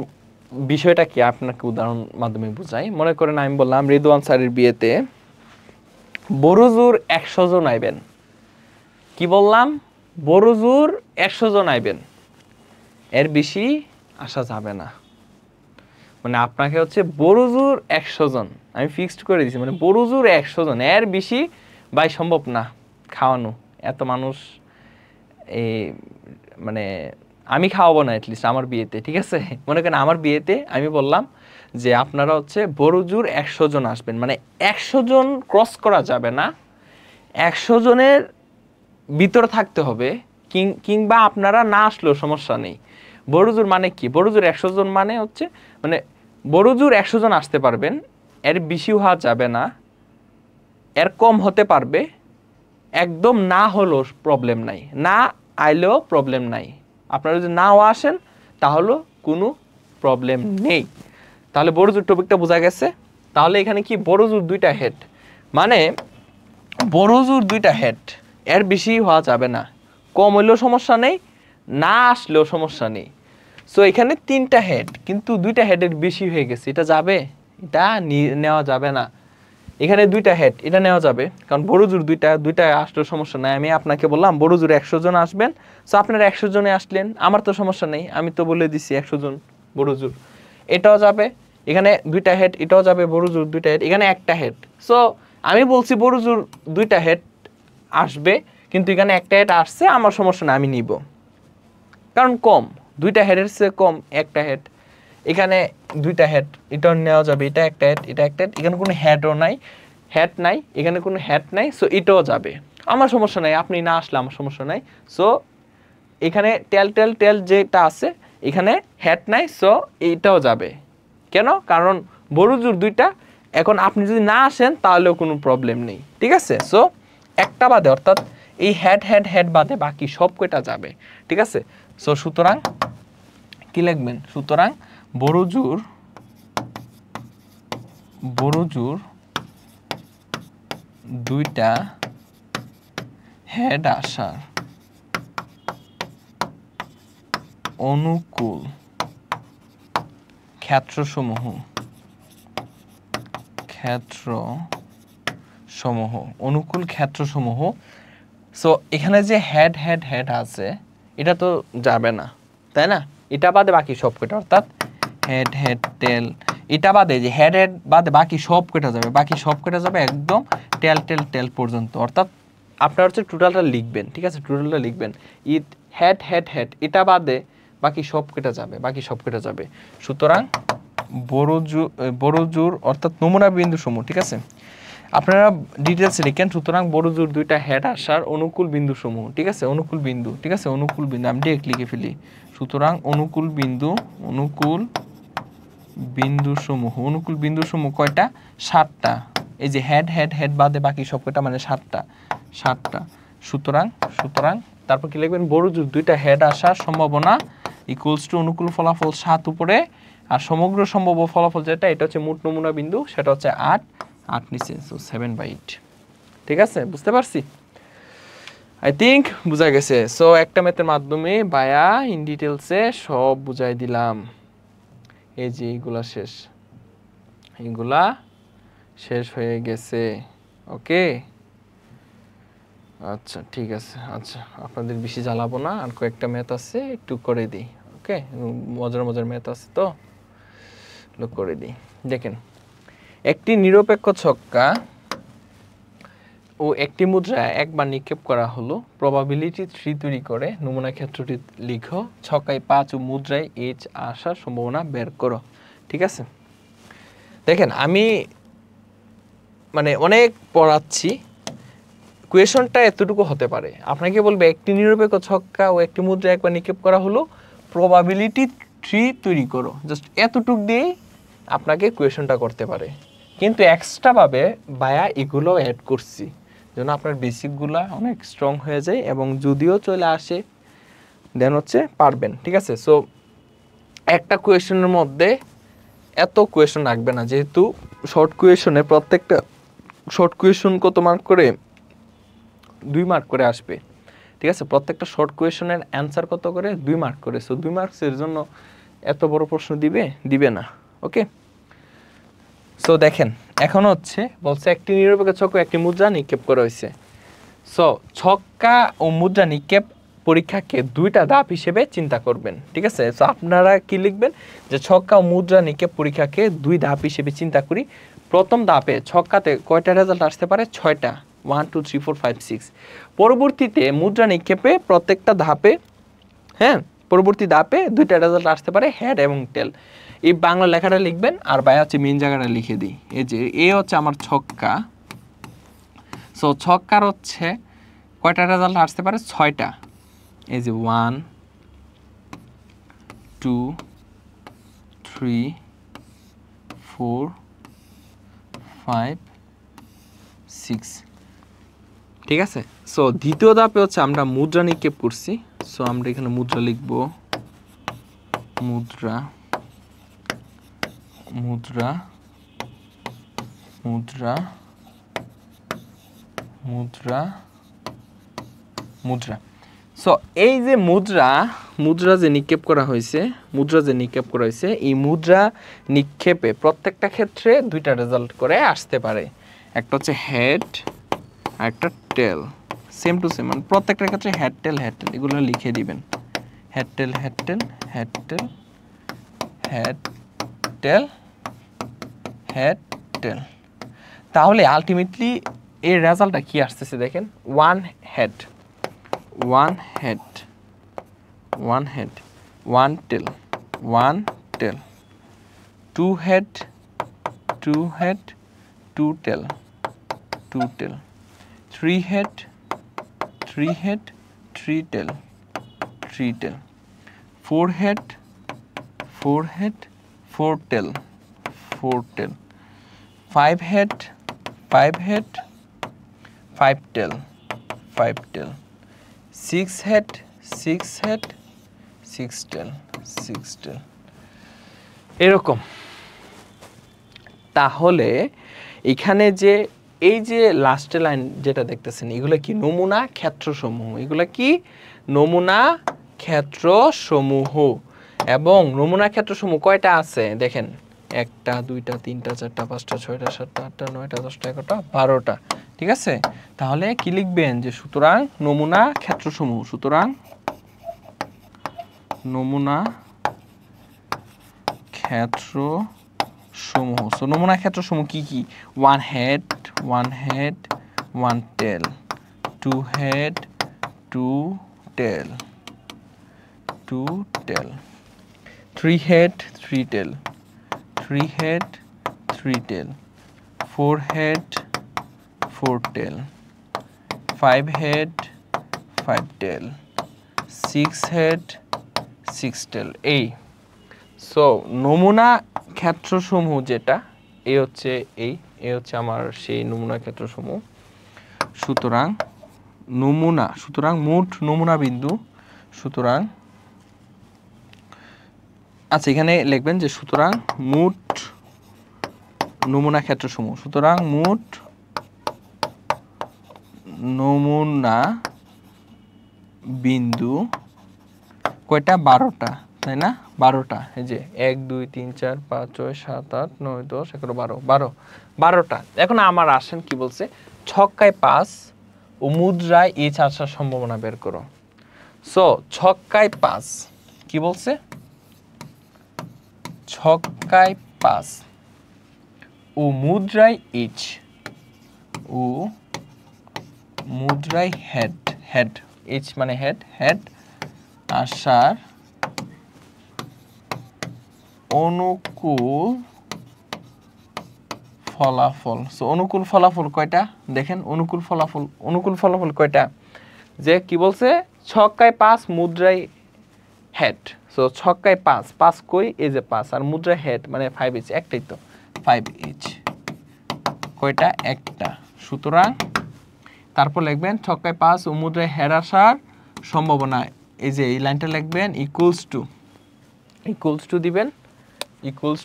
বিষয়টা কি আপনাকে উদাহরণ মাধ্যমে বুঝাই। মনে করেন আমি বললাম রিদওয়ান স্যারের বিয়েতে বড় জোর 100 জন আইবেন। কি বললাম? বড় জোর 100 জন আইবেন, এর বেশি আসা যাবে না। মানে আপনাকে হচ্ছে বড় জোর 100 জন আমি ফিক্সড করে দিয়েছি, মানে বড় জোর 100 জন, এর বেশি ভাই সম্ভব না খাওয়ানো। এত মানুষ মানে আমি খাওয়াবো না অ্যাটলিস্ট আমার বিয়েতে, ঠিক আছে? মনে করেন আমার বিয়েতে আমি বললাম যে আপনারা হচ্ছে বড় জোর 100 জন আসবেন, মানে 100 জন ক্রস করা যাবে না, 100 জনের ভিতরে থাকতে হবে, কিংবা আপনারা না আসলেও সমস্যা নেই। বড় জোর মানে কি? বড় জোর 100 জন মানে হচ্ছে মানে বড় জোর 100 জন আসতে পারবেন, এর বেশি হওয়া যাবে না, এর কম হতে পারবে, একদম না হলেও প্রবলেম নাই, না আইলেও প্রবলেম নাই। আপনারা যদি নাও আসেন তাহলেও কোনো প্রবলেম নেই। তাহলে বড় জোর টপিকটা বোঝা গেছে। তাহলে এখানে কি বড় জোর 2টা হেড, মানে বড় জোর 2টা হেড, এর বেশি হওয়া যাবে না, কম হইলেও সমস্যা নেই, না আসলেও সমস্যা নেই। সো এখানে 3টা হেড, কিন্তু 2টা হেডের বেশি হয়ে গেছে, এটা যাবে? এটা নেওয়া যাবে না। এখানে 2টা হেড, এটা নেওয়া যাবে, কারণ বড় জোর 2টা আসলেও সমস্যা নাই। আমি আপনাকে বললাম বড় জোর 100 জন আসবেন, সো আপনারা 100 জনে আসলেন, আমার তো সমস্যা নেই, আমি তো বলে দিছি 100 জন বড় জোর, এটাও যাবে। এখানে 2টা হেড, এটাও যাবে, বড় জোর 2টা হেড, এখানে একটা হেড। সো আমি বলছি বড় জোর 2টা হেড আসবে, কিন্তু এখানে একটা হেড আসছে, আমার সমস্যা না, আমি নিব, কারণ কম, 2টা হেডের চেয়ে কম একটা হেড। এখানে 2টা হেড, এটাও নেওয়া যাবে, এটা একটা হেড, এটা একটা হেড, এখানে কোনো হেডও নাই, হেড নাই, এখানে কোনো হেড নাই, সো এটাও যাবে, আমার সমস্যা নাই, আপনি না আসলে আমার সমস্যা নাই। সো এখানে টেল যেটা আছে, এখানে হেড নাই, সো এইটাও যাবে। কেন? কারণ বড় জোর 2টা, এখন আপনি যদি না আসেন তাহলেও কোনো প্রবলেম নেই, ঠিক আছে? সো একটা বাদে, অর্থাৎ এই হেড বাদে বাকি সব কয়টা যাবে, ঠিক আছে? সো সুতরাং কি লিখবেন? সুতরাং বড় জোর 2টা হেড আসার অনুকূল ক্ষেত্রসমূহ, অনুকূল ক্ষেত্রসমূহ। সো এখানে যে হেড আছে, এটা তো যাবে না, তাই না? এটা বাদে বাকি সব কয়টা, অর্থাৎ হেড টেল, এটা বাদে যে হেড বাদে বাকি সব কয়টা যাবে, বাকি সব কয়টা যাবে একদম টেল পর্যন্ত। অর্থাৎ আপনার হচ্ছে টোটালটা লিখবেন, ঠিক আছে? টোটালটা লিখবেন, ইট হেড এটা বাদে বাকি সব কয়টা যাবে, সুতরাং বড় জোর অর্থাৎ নমুনা বিন্দু সমূহ, ঠিক আছে? আপনারা ডিটেলস লিখেন। সুতরাং বড় জোর 2টা হেড আসার অনুকূল বিন্দু সমূহ, ঠিক আছে? অনুকূল বিন্দু, ঠিক আছে? অনুকূল বিন্দু আমি ডিরেক্ট লিখে ফেলি। সুতরাং অনুকূল বিন্দু সমূহ কয়টা? 7টা। এই যে হেড বাদে বাকি সব কয়টা, মানে 7টা। সুতরাং তারপর কি লিখবেন? বড় জোর 2টা হেড আসার সম্ভাবনা ইকুয়ালস টু অনুকূল ফলাফল 7 উপরে আর সমগ্র সম্ভাব্য ফলাফল যেটা, এটা হচ্ছে মোট নমুনা বিন্দু, সেটা হচ্ছে 8 8 নিচে, সো 7/8। ঠিক আছে, বুঝতে পারছি? আই থিঙ্ক বুঝা গেছে। সো একটা ম্যাথের মাধ্যমে বায়া ইন ডিটেলসে সব বুঝাই দিলাম। এই যে এইগুলা শেষ, এইগুলা শেষ হয়ে গেছে। ওকে, আচ্ছা ঠিক আছে। আচ্ছা, আপনাদের বেশি জ্বালাবো না, আর কয়েকটা ম্যাথ আছে একটু করে দিই। ওকে, মজার মজার ম্যাথ আছে তো লোক করে দিই। দেখেন, একটি নিরপেক্ষ ছক্কা ও একটি মুদ্রা একবার নিক্ষেপ করা হলো, প্রবাবিলিটি 3 তৈরি করে নমুনা ক্ষেত্রটি লিখো, ছক্কায় 5 ও মুদ্রায় H আসার সম্ভাবনা বের করো। ঠিক আছে, দেখেন আমি মানে অনেক পড়াচ্ছি, কোয়েশনটা এতটুকু হতে পারে। আপনাকে বলবে একটি নিরপেক্ষ ছক্কা ও একটি মুদ্রা একবার নিক্ষেপ করা হলো, প্রবাবিলিটি 3 তৈরি করো, জাস্ট এতটুক দিয়েই আপনাকে কোয়েশনটা করতে পারে। কিন্তু এক্সট্রাভাবে বায়া এগুলো অ্যাড করছি যেন আপনার বেসিকগুলা অনেক স্ট্রং হয়ে যায়, এবং যদিও চলে আসে দেন হচ্ছে পারবেন। ঠিক আছে, সো একটা কোয়েশনের মধ্যে এত কোয়েশন রাখবে না, যেহেতু শর্ট কোয়েশনে প্রত্যেকটা শর্ট কোয়েশন কত মার্ক করে, 2 মার্ক করে আসবে। ঠিক আছে, প্রত্যেকটা শর্ট কোয়েশনের অ্যান্সার কত করে, 2 মার্ক করে। সো 2 মার্কসের জন্য এত বড় প্রশ্ন দিবে না। ওকে, সো দেখেন এখন হচ্ছে বলছে একটি নিরপেক্ষ ছক্কা একটি মুদ্রা নিক্ষেপ করা হয়েছে। সো ছক্কা ও মুদ্রা নিক্ষেপ পরীক্ষাকে 2টা ধাপ হিসেবে চিন্তা করবেন। ঠিক আছে, সো আপনারা কি লিখবেন যে ছক্কা ও মুদ্রা নিক্ষেপ পরীক্ষাকে 2 ধাপ হিসেবে চিন্তা করি। প্রথম ধাপে ছক্কাতে কয়টা রেজাল্ট আসতে পারে, 6টা, 1 2 3 4 5 6। পরবর্তীতে মুদ্রা নিক্ষেপে প্রত্যেকটা ধাপে, হ্যাঁ, পরবর্তী ধাপে 2টা রেজাল্ট আসতে পারে, হেড এবং টেল। এই বাংলা লেখাটা লিখবেন, আর বাই হচ্ছে মেন জায়গাটা লিখে দিই। এই যে এ হচ্ছে আমার ছক্কা, সো ছক্কার হচ্ছে কয়টা রেজাল্ট আসতে পারে, 6টা। এই যে 1 2 3 4 5 6। ঠিক আছে, সো দ্বিতীয় ধাপে হচ্ছে আমরা মুদ্রা নিক্ষেপ করছি। সো আমরা এখানে মুদ্রা লিখব, মুদ্রা মুদ্রা মুদ্রা মুদ্রা মুদ্রা। সো এই যে মুদ্রা যে নিক্ষেপ করা হয়েছে, এই মুদ্রা নিক্ষেপে প্রত্যেকটা ক্ষেত্রে 2টা রেজাল্ট করে আসতে পারে। একটা হচ্ছে হেড আর একটা টেল, সেম টু সেম, মানে প্রত্যেকটা ক্ষেত্রে হেড টেল এগুলো লিখে দিবেন। হেড টেল হেড টেল হেড টেল হেড টেল হেড টেল। তাহলে আলটিমেটলি এর রেজাল্টটা কি আসতেছে দেখেন, 1 হেড 1 হেড 1 হেড 1 টেল 1 টেল, 2 হেড 2 হেড 2 টেল 2 টেল, 3 হেড 3 হেড 3 টেল 3 টেল, 4 হেড 4 হেড 4 টেল 4 টেল, 5 হেড 5 হেড 5 টেল 5 টেল, 6 হেড 6 হেড 6 টেল 6 টেল, এরকম। তাহলে এখানে যে এই যে লাস্টের লাইন যেটা দেখতেছেন, এগুলো কি নমুনা ক্ষেত্রসমূহ, এগুলো কি নমুনা ক্ষেত্রসমূহ। এবং নমুনা ক্ষেত্রসমূহ কয়টা আছে দেখেন, 1টা 2টা 3টা 4টা 5টা 6টা 7টা 8টা 9টা 10টা 11টা 12টা। ঠিক আছে, তাহলে কি লিখবেন যে সুতরাং নমুনা ক্ষেত্রসমূহ, সুতরাং নমুনা ক্ষেত্রসমূহ। সো নমুনা ক্ষেত্রসমূহ কি কি, 1 হেড 1 হেড 1 টেল, 2 হেড 2 টেল 2 টেল, 3 হেড 3 টেল 3 হেড 3 টেল, 4 হেড 4 টেল, 5 হেড 5 টেল, 6 হেড 6 টেল। এই সো নমুনা ক্ষেত্রসমূহ যেটা, এই হচ্ছে আমার সেই নমুনা ক্ষেত্রসমূহ। সুতরাং মোট নমুনা বিন্দু, সুতরাং আচ্ছা এখানে লিখবেন যে সুতরাং মোট নমুনা ক্ষেত্রসমূহ, সুতরাং মোট নমুনা বিন্দু কয়টা, 12টা, তাই না? 12টা, এই যে 1 2 3 4 5 6 7 8 9 10 11 12 12টা। এখন আমার আসেন কি বলছে, ছক্কায় 5 ও মুদ্রায় ইচ আসার সম্ভাবনা বের করো। সো ছক্কায় 5 কি বলছে, ছক্কায় 5 ও মুদ্রায় ইচ, ও মুদ্রায় হেড, হেড ইচ মানে হেড, হেড আসার অনুকূল ফলাফল। সো অনুকূল ফলাফল কয়টা দেখেন, অনুকূল ফলাফল কয়টা, যে কি বলছে ছক্কায় 5 মুদ্রায় হেড। সো ছক্কায় 5, 5 কই, এই যে 5, আর মুদ্রায় হেড মানে 5 ইচ, একটাই তো 5 ইচ, কয়টা, একটা। সুতরাং তারপর লিখবেন ছক্কায় 5 ও মুদ্রায় হেড আসার সম্ভাবনা, এই যে এই লাইনটা লিখবেন ইকুয়ালস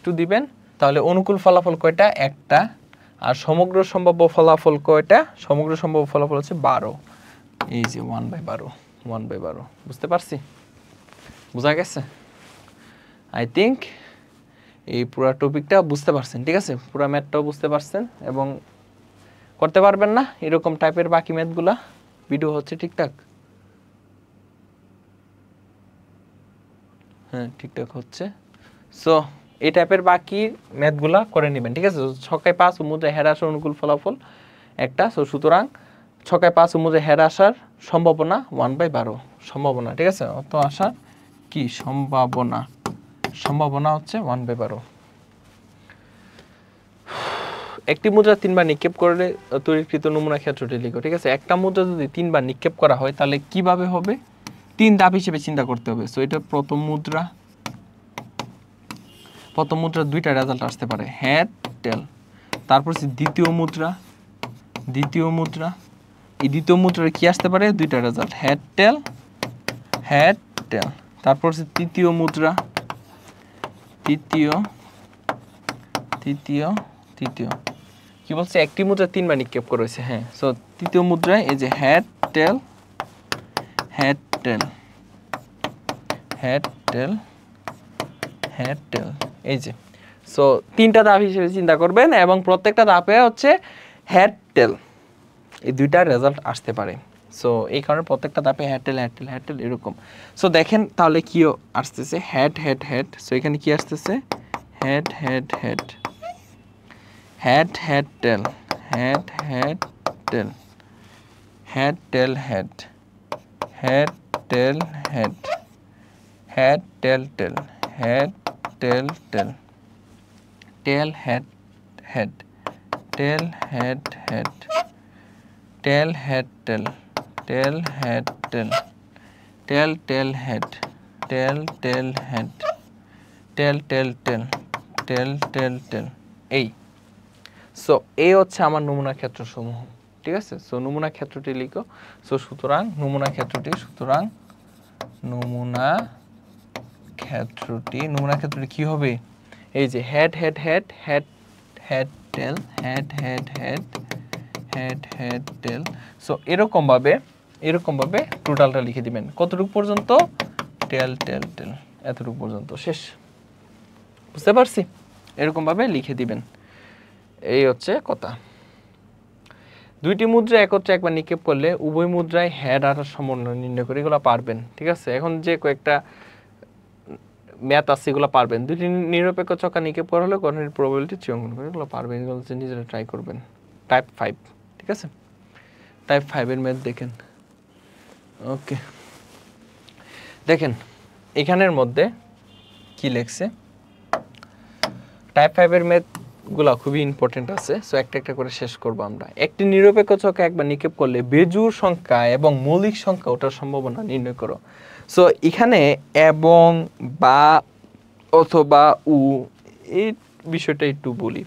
টু দিবেন, তাহলে অনুকূল ফলাফল কয়টা, একটা, আর সমগ্র সম্ভাব্য ফলাফল কয়টা, সমগ্র সম্ভাব্য ফলাফল হচ্ছে 12, এই যে 1/12, বুঝতে পারছি, বোঝা গেছে? আই থিঙ্ক এই পুরো টপিকটা বুঝতে পারছেন, ঠিক আছে? পুরো ম্যাথটাও বুঝতে পারছেন এবং করতে পারবেন না এরকম টাইপের বাকি ম্যাথগুলা? ভিডিও হচ্ছে ঠিকঠাক? হ্যাঁ ঠিকঠাক হচ্ছে। সো এই টাইপের বাকি ম্যাথগুলা করে নেবেন, ঠিক আছে? ছক্কায় 5 ও মুদ্রায় হেড আসার অনুকূল ফলাফল একটা। সো সুতরাং ছক্কায় 5 ও মুদ্রায় হেড আসার সম্ভাবনা 1/12 সম্ভাবনা, ঠিক আছে? অত আসার কি সম্ভাবনা হচ্ছে 1/12। একটি মুদ্রা 3 বার নিক্ষেপ করলে তৈরিকৃত নমুনা ক্ষেত্রটি লিখো, ঠিক আছে? একটা মুদ্রা যদি 3 বার নিক্ষেপ করা হয় তাহলে কিভাবে হবে, 3 ধাপ হিসেবে চিন্তা করতে হবে। সো এটা প্রথম মুদ্রা 2টা রেজাল্ট আসতে পারে, হেড টেল। তারপর দ্বিতীয় মুদ্রা এই দ্বিতীয় মুদ্রার কি আসতে পারে, 2টা রেজাল্ট, হেড টেল। তারপর তৃতীয় মুদ্রা, তৃতীয় কি বলছে, একটি মুদ্রা 3 বার নিক্ষেপ করেছে, হ্যাঁ। সো তৃতীয় মুদ্রায় এই যে হেড টেল, এই যে। সো 3টা ধাপ হিসেবে চিন্তা করবেন এবং প্রত্যেকটা ধাপে হচ্ছে হেড টেল, এই 2টা রেজাল্ট আসতে পারে। সো এই কারণে প্রত্যেকটা ধাপে হেড টেল এরকম। সো দেখেন তাহলে কি আসতেছে, হেড। সো এখানে কি আসতেছে, হেড টেল, এই। সো এই হচ্ছে আমার নমুনা ক্ষেত্রসমূহ, ঠিক আছে? সো নমুনা ক্ষেত্রটি লিখো। সো সুতরাং নমুনা ক্ষেত্রটি কি হবে, এই যে হেড টেল। সো এরকম ভাবে টোটালটা লিখে দিবেন, কতটুকু পর্যন্ত, টেল এতটুকু পর্যন্ত, শেষ। বুঝতে পারছি? এরকম ভাবে লিখে দিবেন, এই হচ্ছে কথা। 2টি মুদ্রা একত্রে একবার নিক্ষেপ করলে উভয় মুদ্রায় হেড আসার সম্ভাবনা নির্ণয় করে, এগুলো পারবেন, ঠিক আছে? এখন যে কয়েকটা ম্যাথ আছে এগুলো পারবেন। 2টি নিরপেক্ষ ছক্কা নিক্ষেপ করা হলে গঠনের প্রবাবিলিটি অঙ্কন করে, এগুলো পারবেন, এগুলো নিজেরা ট্রাই করবেন। টাইপ 5, ঠিক আছে? টাইপ 5 এর ম্যাথ দেখেন। ওকে, দেখেন এখানের মধ্যে কি লেখছে, টাইপ 5 এর ম্যাথগুলো খুবই ইম্পর্টেন্ট আছে। সো একটা করে শেষ করব আমরা। একটি নিরপেক্ষ ছক্কা একবার নিক্ষেপ করলে বেজোড় সংখ্যা এবং মৌলিক সংখ্যা ওটার সম্ভাবনা নির্ণয় করো। সো এখানে এবং বা অথবা উ, এই বিষয়টা একটু বলি।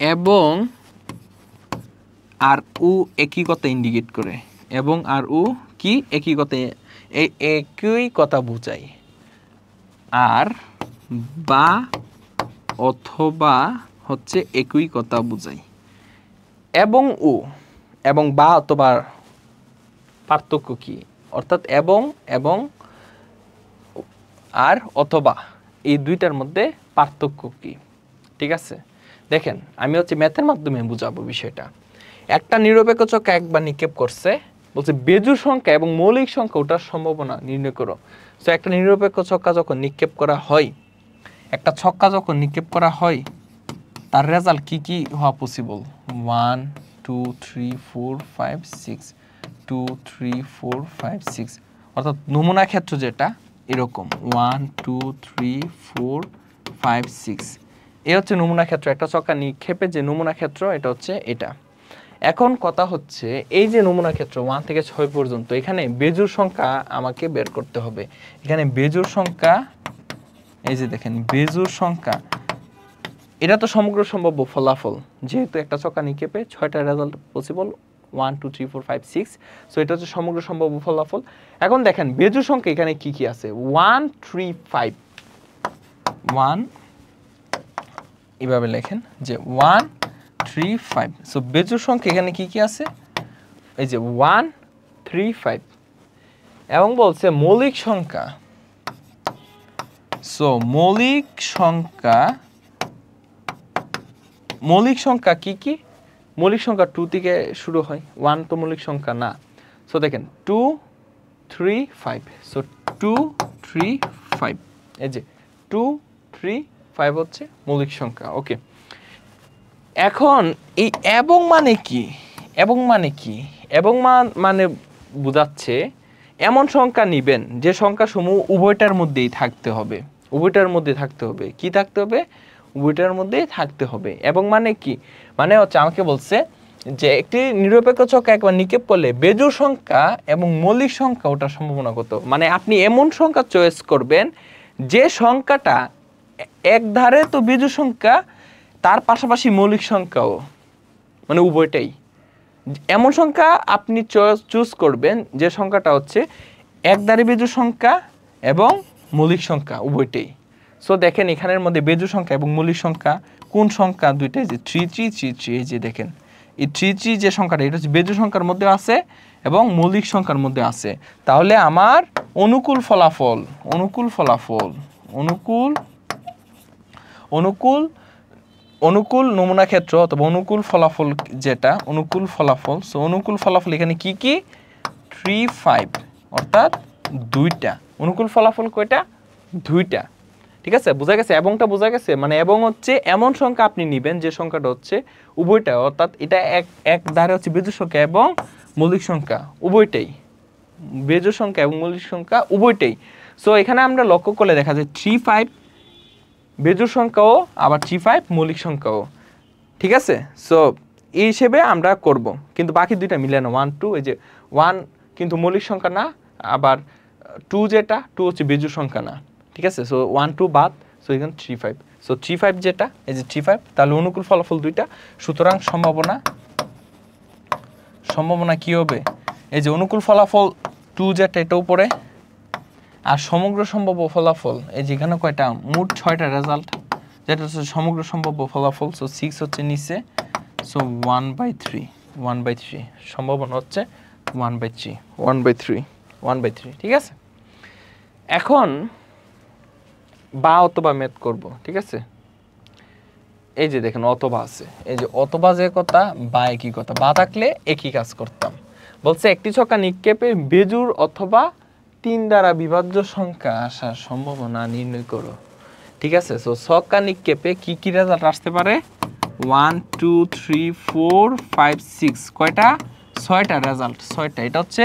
এবং আর উ একই কথা ইন্ডিকেট করে, এবং আর উ কি একই কথা, একই কথা বোঝায়। আর বা অথবা হচ্ছে একই কথা বোঝায়। এবং ও এবং বা অথবা পার্থক্য কি, অর্থাৎ এবং আর অথবা এই দুইটার মধ্যে পার্থক্য কি। ঠিক আছে, দেখেন আমি হচ্ছে ম্যাথের মাধ্যমে বুঝাবো বিষয়টা। একটা নিরপেক্ষ ছক্কা একবার নিক্ষেপ করছে, বলছে বেজোড় সংখ্যা এবং মৌলিক সংখ্যা ওটার সম্ভাবনা নির্ণয় করো। তো একটা নিরপেক্ষ ছক্কা যখন নিক্ষেপ করা হয়, একটা ছক্কা যখন নিক্ষেপ করা হয় তার রেজাল্ট কি কি হওয়া পসিবল? 1 2 3 4 5 6 2 3 4 5 6, অর্থাৎ নমুনা ক্ষেত্র যেটা এরকম 1 2 3 4 5 6, এই হচ্ছে নমুনা ক্ষেত্র। একটা ছক্কা নিক্ষেপে যে নমুনা ক্ষেত্র এটা হচ্ছে এটা। এখন কথা হচ্ছে এই যে নমুনা ক্ষেত্র 1 থেকে 6 পর্যন্ত, এখানে বেজোড় সংখ্যা আমাকে বের করতে হবে। এখানে বেজোড় সংখ্যা, এই যে দেখেন বেজোড় সংখ্যা, এটা তো সমগ্র সম্ভাব্য ফলাফল, যেহেতু একটা ছক্কা নিক্ষেপে 6টা রেজাল্ট পসিবল 1 2 3 4 5 6, সো এটা হচ্ছে সমগ্র সম্ভাব্য ফলাফল। এখন দেখেন বেজোড় সংখ্যা এখানে কি কি আছে, 1 3 5, 1 এভাবে লেখেন যে 1 3 5, সো বেজোড় সংখ্যা এখানে কি কি আছে, এই যে 1 3 5, এবং বলছে মৌলিক সংখ্যা, সো মৌলিক সংখ্যা কি কি, মৌলিক সংখ্যা 2 থেকে শুরু হয়, 1 তো মৌলিক সংখ্যা না। সো দেখেন 2 3 5, সো 2 3 5, এই যে 2 3 5 হচ্ছে মৌলিক সংখ্যা। ওকে, এখন এই এবং মানে কি, এবং মানে কি, এবং মানে বোঝাচ্ছে এমন সংখ্যা নিবেন যে সংখ্যা সমূহ উভয়টার মধ্যেই থাকতে হবে, উভয়টার মধ্যে থাকতে হবে। কি থাকতে হবে? উভয়টার মধ্যেই থাকতে হবে। এবং মানে কি, মানে হচ্ছে আমাকে বলছে যে একটি নিরপেক্ষ ছক্কা একবার নিক্ষেপ করলে বেজোড় সংখ্যা এবং মৌলিক সংখ্যা ওটার সম্ভাবনা কত। মানে আপনি এমন সংখ্যা চয়েস করবেন যে সংখ্যাটা এক ধারে তো বেজোড় সংখ্যা, তার পাশাপাশি মৌলিক সংখ্যাও, মানে উভয়টাই। এমন সংখ্যা আপনি চুজ করবেন যে সংখ্যাটা হচ্ছে এক ধারে বেজোড় সংখ্যা এবং মৌলিক সংখ্যা উভয়টাই। সো দেখেন এখানের মধ্যে বেজোড় সংখ্যা এবং মৌলিক সংখ্যা কোন সংখ্যা, দুইটাই যে 3 3 3 3, এই যে দেখেন এই 3 3 যে সংখ্যাটা এটা হচ্ছে বেজোড় সংখ্যার মধ্যে আছে এবং মৌলিক সংখ্যার মধ্যে আছে। তাহলে আমার অনুকূল ফলাফল, অনুকূল নমুনা ক্ষেত্র অথবা অনুকূল ফলাফল, যেটা অনুকূল ফলাফল, সো অনুকূল ফলাফল এখানে কি কি, 3 5, অর্থাৎ দুইটা। অনুকূল ফলাফল কয়টা? দুইটা। ঠিক আছে, বোঝা গেছে? এবংটা বোঝা গেছে? মানে এবং হচ্ছে এমন সংখ্যা আপনি নেবেন যে সংখ্যাটা হচ্ছে উভয়টা, অর্থাৎ এটা এক ধারে হচ্ছে বেজোড় সংখ্যা এবং মৌলিক সংখ্যা উভয়টাই, বেজোড় সংখ্যা এবং মৌলিক সংখ্যা উভয়টাই। সো এখানে আমরা লক্ষ্য করলে দেখা যায় 3 5 বেজোড় সংখ্যাও, আবার 3 5 মৌলিক সংখ্যাও। ঠিক আছে, সো এই হিসেবে আমরা করব, কিন্তু বাকি দুইটা মিলে না। 1 2, এই যে 1 কিন্তু মৌলিক সংখ্যা না, আবার 2 যেটা 2 হচ্ছে বেজোড় সংখ্যা না। ঠিক আছে, সো 1 2 বাদ, সো এখানে 3 5, সো 3 5 যেটা, এই যে 3 5, তাহলে অনুকূল ফলাফল দুইটা। সুতরাং সম্ভাবনা কি হবে, এই যে অনুকূল ফলাফল 2 যেটা এটা উপরে, আর সমগ্র সম্ভাব্য ফলাফল এই যে এখানে কয়টা, মোট 6টা রেজাল্ট, যেটা হচ্ছে সমগ্র সম্ভাব্য ফলাফল, সো 6 হচ্ছে নিচে, সো 1/3 সম্ভাবনা হচ্ছে 1/3। ঠিক আছে, এখন বা অথবা ম্যাথ করব। ঠিক আছে, এই যে দেখেন অথবা আছে, এই যে অথবা যে কথা বা একই কথা, বা থাকলে একই কাজ করতাম। বলছে একটি ছক্কা নিক্ষেপে বেজোড় অথবা 3 দ্বারা বিভাজ্য সংখ্যা আসার সম্ভাবনা নির্ণয় করো। ঠিক আছে, সো ছক্কা নিক্ষেপে কি কি রেজাল্ট আসতে পারে, 1 2 3 4 5 6, কয়টা, 6টা রেজাল্ট, 6টা। এটা হচ্ছে,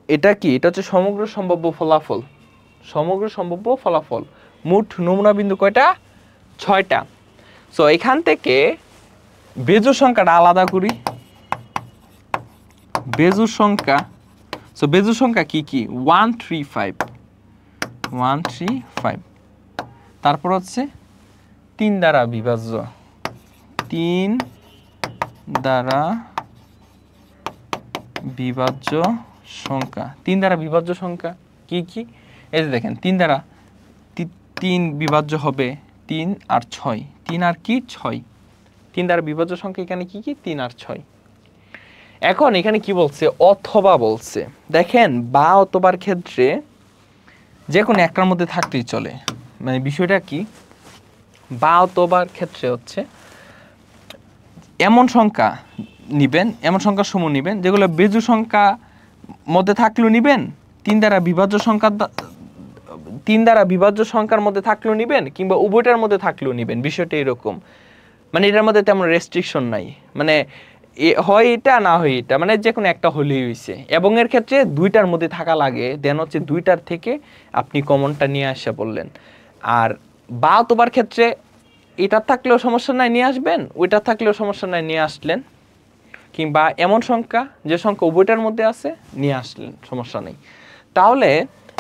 এটা কি, এটা হচ্ছে সমগ্র সম্ভাব্য ফলাফল, মোট নমুনা বিন্দু কয়টা, 6টা। সো এখান থেকে বেজোড় সংখ্যাটা আলাদা করি, বেজোড় সংখ্যা, সো বেজোড় সংখ্যা কি কি, 1 3 5, তারপর হচ্ছে 3 দ্বারা বিভাজ্য, 3 দ্বারা বিভাজ্য সংখ্যা, 3 দ্বারা বিভাজ্য সংখ্যা কি কি, এই যে দেখেন 3 দ্বারা 3 বিভাজ্য হবে 3 আর 6, 3 আর কি 6, 3 দ্বারা বিভাজ্য সংখ্যা এখানে কি কি 3 আর 6। এখন এখানে কি বলছে, অথবা বলছে। দেখেন বা অথবার ক্ষেত্রে যে কোনো একটার মধ্যে থাকতেই চলে। মানে বিষয়টা কি, বা অথবার ক্ষেত্রে হচ্ছে এমন সংখ্যা নিবেন, এমন সংখ্যার সমূহ নিবেন যেগুলো বেজোড় সংখ্যা মধ্যে থাকলেও নিবেন, 3 দ্বারা বিভাজ্য সংখ্যার মধ্যে থাকলেও নিবেন, কিংবা উভয়টার মধ্যে থাকলেও নিবেন। বিষয়টা এরকম, মানে এটার মধ্যে তেমন রেস্ট্রিকশন নাই, মানে হয় এটা না হয় এটা, মানে যে কোনো একটা হলেই হয়েছে। এবং এর ক্ষেত্রে 2টার মধ্যে থাকা লাগে, দেন হচ্ছে 2টার থেকে আপনি কমনটা নিয়ে আসা বললেন। আর বা অথবার ক্ষেত্রে এটা থাকলেও সমস্যা নাই নিয়ে আসবেন, ওইটা থাকলেও সমস্যা নাই নিয়ে আসলেন, কিংবা এমন সংখ্যা যে সংখ্যা উভয়টার মধ্যে আছে নিয়ে আসলেন, সমস্যা নেই। তাহলে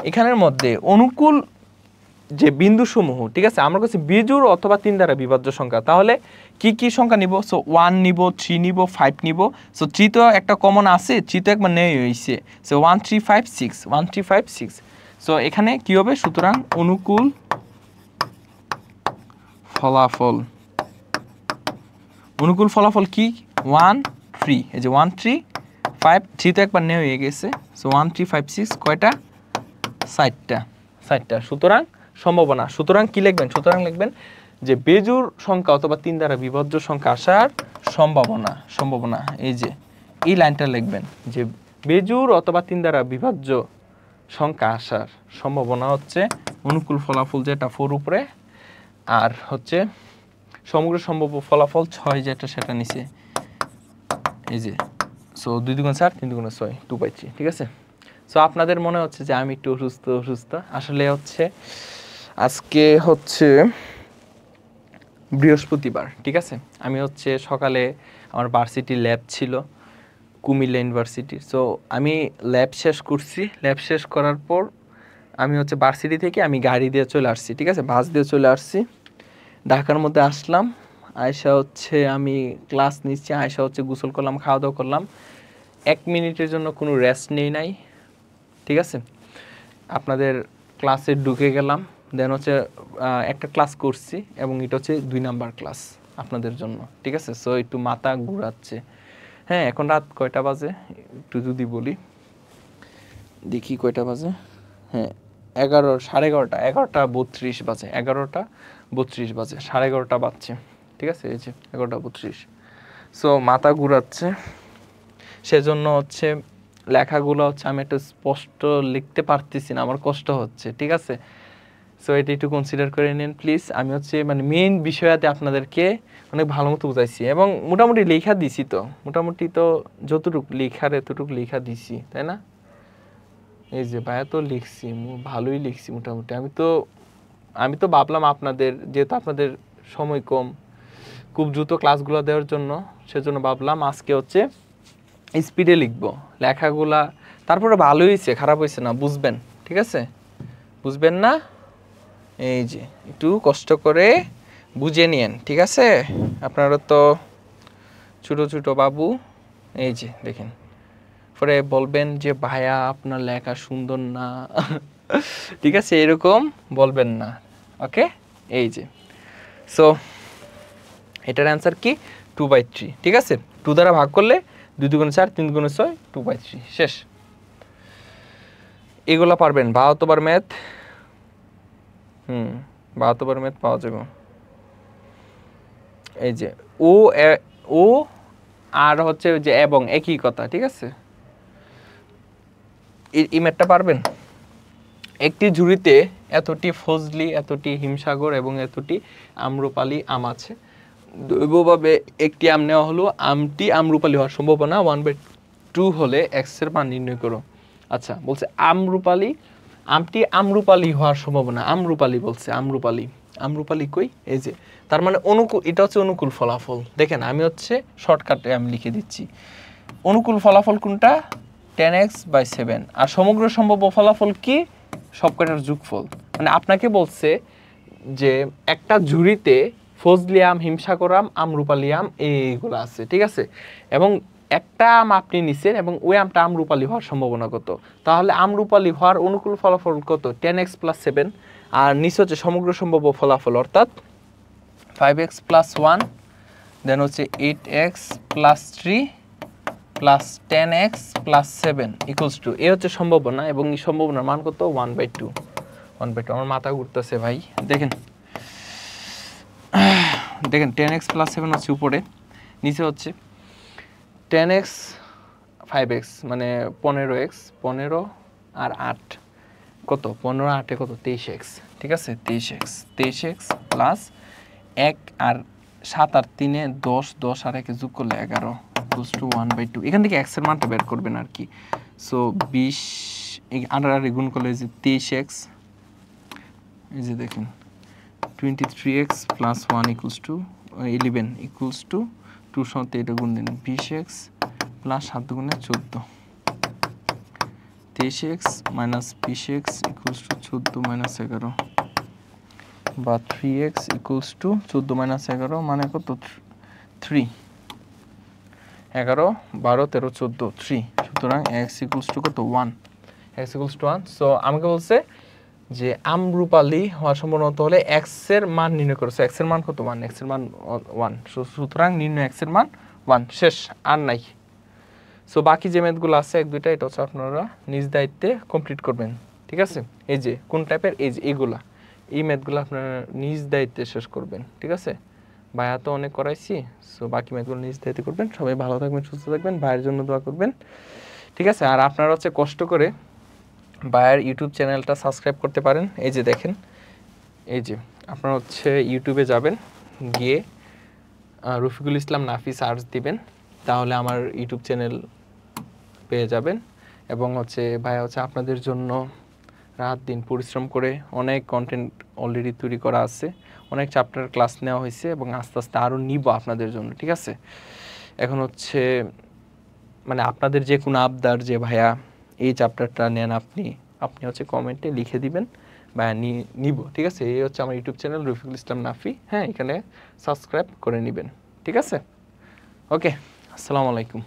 এখানের মধ্যে অনুকূল যে বিন্দু সমূহ, ঠিক আছে, আমরা কাছে বিজোড় অথবা 3 দ্বারা বিভাজ্য সংখ্যা, তাহলে কি কি সংখ্যা নিব? সো 1 নিব, 3 নিব, 5 নিব। সো 3 তো একটা কমন আছে, 3 তো একবার নেই হয়েছে। সো 1 3 5 6, 1 3 5 6। সো এখানে কি হবে? সুতরাং অনুকূল ফলাফল, অনুকূল ফলাফল কি 1 3, এই যে 1 3 5, 3 তো একবার নেই হয়ে গেছে। সো 1 3 5 6 কয়টা? 60টা। সুতরাং সম্ভাবনা, সুতরাং কি লিখবেন? সুতরাং লিখবেন যে বেজোড় সংখ্যা অথবা 3 দ্বারা বিভাজ্য সংখ্যা আসার সম্ভাবনা, এই যে এই লাইনটা লিখবেন যে বেজোড় অথবা 3 দ্বারা বিভাজ্য সংখ্যা আসার সম্ভাবনা হচ্ছে অনুকূল ফলাফল যেটা 4 উপরে, আর হচ্ছে সমগ্র সম্ভাব্য ফলাফল 6 যেটা সেটা নিচে, এই যে। সো 2 2 4, 3 2 6, 2/3, ঠিক আছে। সো আপনাদের মনে হচ্ছে যে আমি একটু অসুস্থ, আসলে হচ্ছে আজকে হচ্ছে বৃহস্পতিবার, ঠিক আছে। আমি হচ্ছে সকালে আমার ভার্সিটি ল্যাব ছিল, কুমিল্লা ইউনিভার্সিটি। সো আমি ল্যাব শেষ করছি, ল্যাব শেষ করার পর আমি হচ্ছে ভার্সিটি থেকে আমি গাড়ি দিয়ে চলে আসছি, ঠিক আছে, বাস দিয়ে চলে আসছি, ঢাকার মধ্যে আসলাম। আয়সা হচ্ছে আমি ক্লাস নিচ্ছি, আয়সা হচ্ছে গোসল করলাম, খাওয়া দাওয়া করলাম, 1 মিনিটের জন্য কোনো রেস্ট নেই নাই, ঠিক আছে। আপনাদের ক্লাসে ঢুকে গেলাম, দেন হচ্ছে একটা ক্লাস করছি, এবং এটা হচ্ছে 2 নাম্বার ক্লাস আপনাদের জন্য, ঠিক আছে। সো একটু মাথা ঘুরাচ্ছে। হ্যাঁ, এখন রাত কয়টা বাজে একটু যদি বলি, দেখি কয়টা বাজে। হ্যাঁ, 11:30 বাজে, 11:32 বাজে, 11:30 বাজছে, ঠিক আছে, এই যে 11:32। সো মাথা ঘুরাচ্ছে, সেজন্য হচ্ছে লেখাগুলো হচ্ছে আমি একটু স্পষ্ট লিখতে পারতেছি না, আমার কষ্ট হচ্ছে, ঠিক আছে। সো এটা একটু কনসিডার করে নিন প্লিজ। আমি হচ্ছে মানে মেইন বিষয়াতে আপনাদেরকে অনেক ভালো মতো বুঝাইছি, এবং মোটামুটি লেখা দিছি, তো মোটামুটি তো যতটুকু লেখার এতটুকু লেখা দিছি, তাই না? এই যে ভাইয়া তো লিখছি, ভালোই লিখছি মোটামুটি। আমি তো ভাবলাম আপনাদের, যেহেতু আপনাদের সময় কম, খুব দ্রুত ক্লাসগুলো দেওয়ার জন্য, সেজন্য ভাবলাম আজকে হচ্ছে স্পিডে লিখবো লেখাগুলা। তারপরে ভালো হয়েছে, খারাপ হয়েছে না, বুঝবেন, ঠিক আছে, বুঝবেন না, এই যে একটু কষ্ট করে বুঝে নিয়েন, ঠিক আছে। আপনারা তো ছোটো ছোটো বাবু, এই যে দেখেন, পরে বলবেন যে ভাইয়া আপনার লেখা সুন্দর না ঠিক আছে, এরকম বলবেন না, ওকে। এই যে সো এটার অ্যান্সার কি 2/3, ঠিক আছে। 2 দ্বারা ভাগ করলে 2 2 4, 3 2 6, 2/3, শেষ। এগুলো পারবেন, 72 ম্যাথ, 72 ম্যাথ পাওয়া যাবে। এই যে ও আর হচ্ছে যে এবং একই কথা, ঠিক আছে। এই ম্যাথটা পারবেন। একটি ঝুড়িতে এতটি ফজলি, এতটি হিমসাগর এবং এতটি আম্রপালি আম আছে। দৈবভাবে একটি আম নেওয়া হলো, আমটি আম্রপালি হওয়ার সম্ভাবনা 1/2 হলে এক্স এর মান নির্ণয় করো। আচ্ছা, বলছে আমটি আম্রপালি হওয়ার সম্ভাবনা, আম্রপালি বলছে, আম্রপালি কই, এই যে, তার মানে অনুকূল, এটা হচ্ছে অনুকূল ফলাফল। দেখেন আমি হচ্ছে শর্টকাটে আমি লিখে দিচ্ছি, অনুকূল ফলাফল কোনটা 10x/7, আর সমগ্র সম্ভাব্য ফলাফল কি সবকটার যোগফল। মানে আপনাকে বলছে যে একটা ঝুড়িতে ফজলি আম, হিমসাগর আম, আম্রপালি আম এইগুলো আছে, ঠিক আছে, এবং একটা আম আপনি নিছেন এবং ওই আমটা আমরুপালি হওয়ার সম্ভাবনা কত, তাহলে আমরুপালি হওয়ার অনুকূল ফলাফল কত 10x + 7, আর নিচে হচ্ছে সমগ্র সম্ভাব্য ফলাফল অর্থাৎ 5x + 1 দেন হচ্ছে 8x + 3 + 10x + 7 = এ হচ্ছে সম্ভাবনা, এবং এই সম্ভাবনার মান কত 1/2। আমার মাথা ঘুরতেছে ভাই। দেখেন 10x + 7 হচ্ছে উপরে, নিচে হচ্ছে 10x 5x মানে 15x, 15 আর 8 কত 15 8 কত 23x, ঠিক আছে 23x প্লাস 1 আর 7 আর 3 এ 10, 10 আর 1 যোগ করলে 11 = 1/2। এখান থেকে x এর মানটা বের করবেন আর কি। সো 20 আর গুণ করলে যে 23x, এই যে দেখেন 23x + 1 = 11 2 সাথে এটা গুণ দিন 20x প্লাস 7 গুণে 14, 23x - 20x = 14 - 11, বা 3x = 14 - 11 মানে কত 3, 11 12 13 14 3, সুতরাং x = কত 1, x = 1। সো আমাকে বলছে যে আমরুপালি হওয়ার সম্ভাবনা হলে x এর মান নির্ণয় করছে, x এর মান কত 1, x এর মান 1, সুতরাং নির্ণয় x এর মান 1, শেষ আর নাই। সো বাকি যে ম্যাথগুলো আছে এক দুইটা, এটা হচ্ছে আপনারা নিজ দায়িত্বে কমপ্লিট করবেন, ঠিক আছে। এই যে কোন টাইপের, এই যে এইগুলা, এই ম্যাথগুলো আপনারা নিজ দায়িত্বে শেষ করবেন, ঠিক আছে। ভাইয়া তো অনেক করাইছি, সো বাকি ম্যাথগুলো নিজ দায়িত্বে করবেন। সবাই ভালো থাকবেন, সুস্থ থাকবেন, ভাইয়ের জন্য দোয়া করবেন, ঠিক আছে। আর আপনারা হচ্ছে কষ্ট করে ভাইয়ের ইউটিউব চ্যানেলটা সাবস্ক্রাইব করতে পারেন। এই যে দেখেন, এই যে আপনারা হচ্ছে ইউটিউবে যাবেন, গিয়ে রফিকুল ইসলাম নাফি সার্চ দিবেন, তাহলে আমার ইউটিউব চ্যানেল পেয়ে যাবেন। এবং হচ্ছে ভাইয়া হচ্ছে আপনাদের জন্য রাত দিন পরিশ্রম করে অনেক কন্টেন্ট অলরেডি তৈরি করা আছে, অনেক চ্যাপ্টার ক্লাস নেওয়া হয়েছে এবং আস্তে আস্তে আরও নিব আপনাদের জন্য, ঠিক আছে। এখন হচ্ছে মানে আপনাদের যে কোনো আবদার যে ভাইয়া এই চ্যাপ্টারটা নেন, আপনি হচ্ছে কমেন্টে লিখে দিবেন, ভাইয়া নিব, ঠিক আছে। এই হচ্ছে আমার ইউটিউব চ্যানেল রফিকুল ইসলাম নাফি, হ্যাঁ, এখানে সাবস্ক্রাইব করে নেবেন, ঠিক আছে। ওকে, আসসালামু আলাইকুম।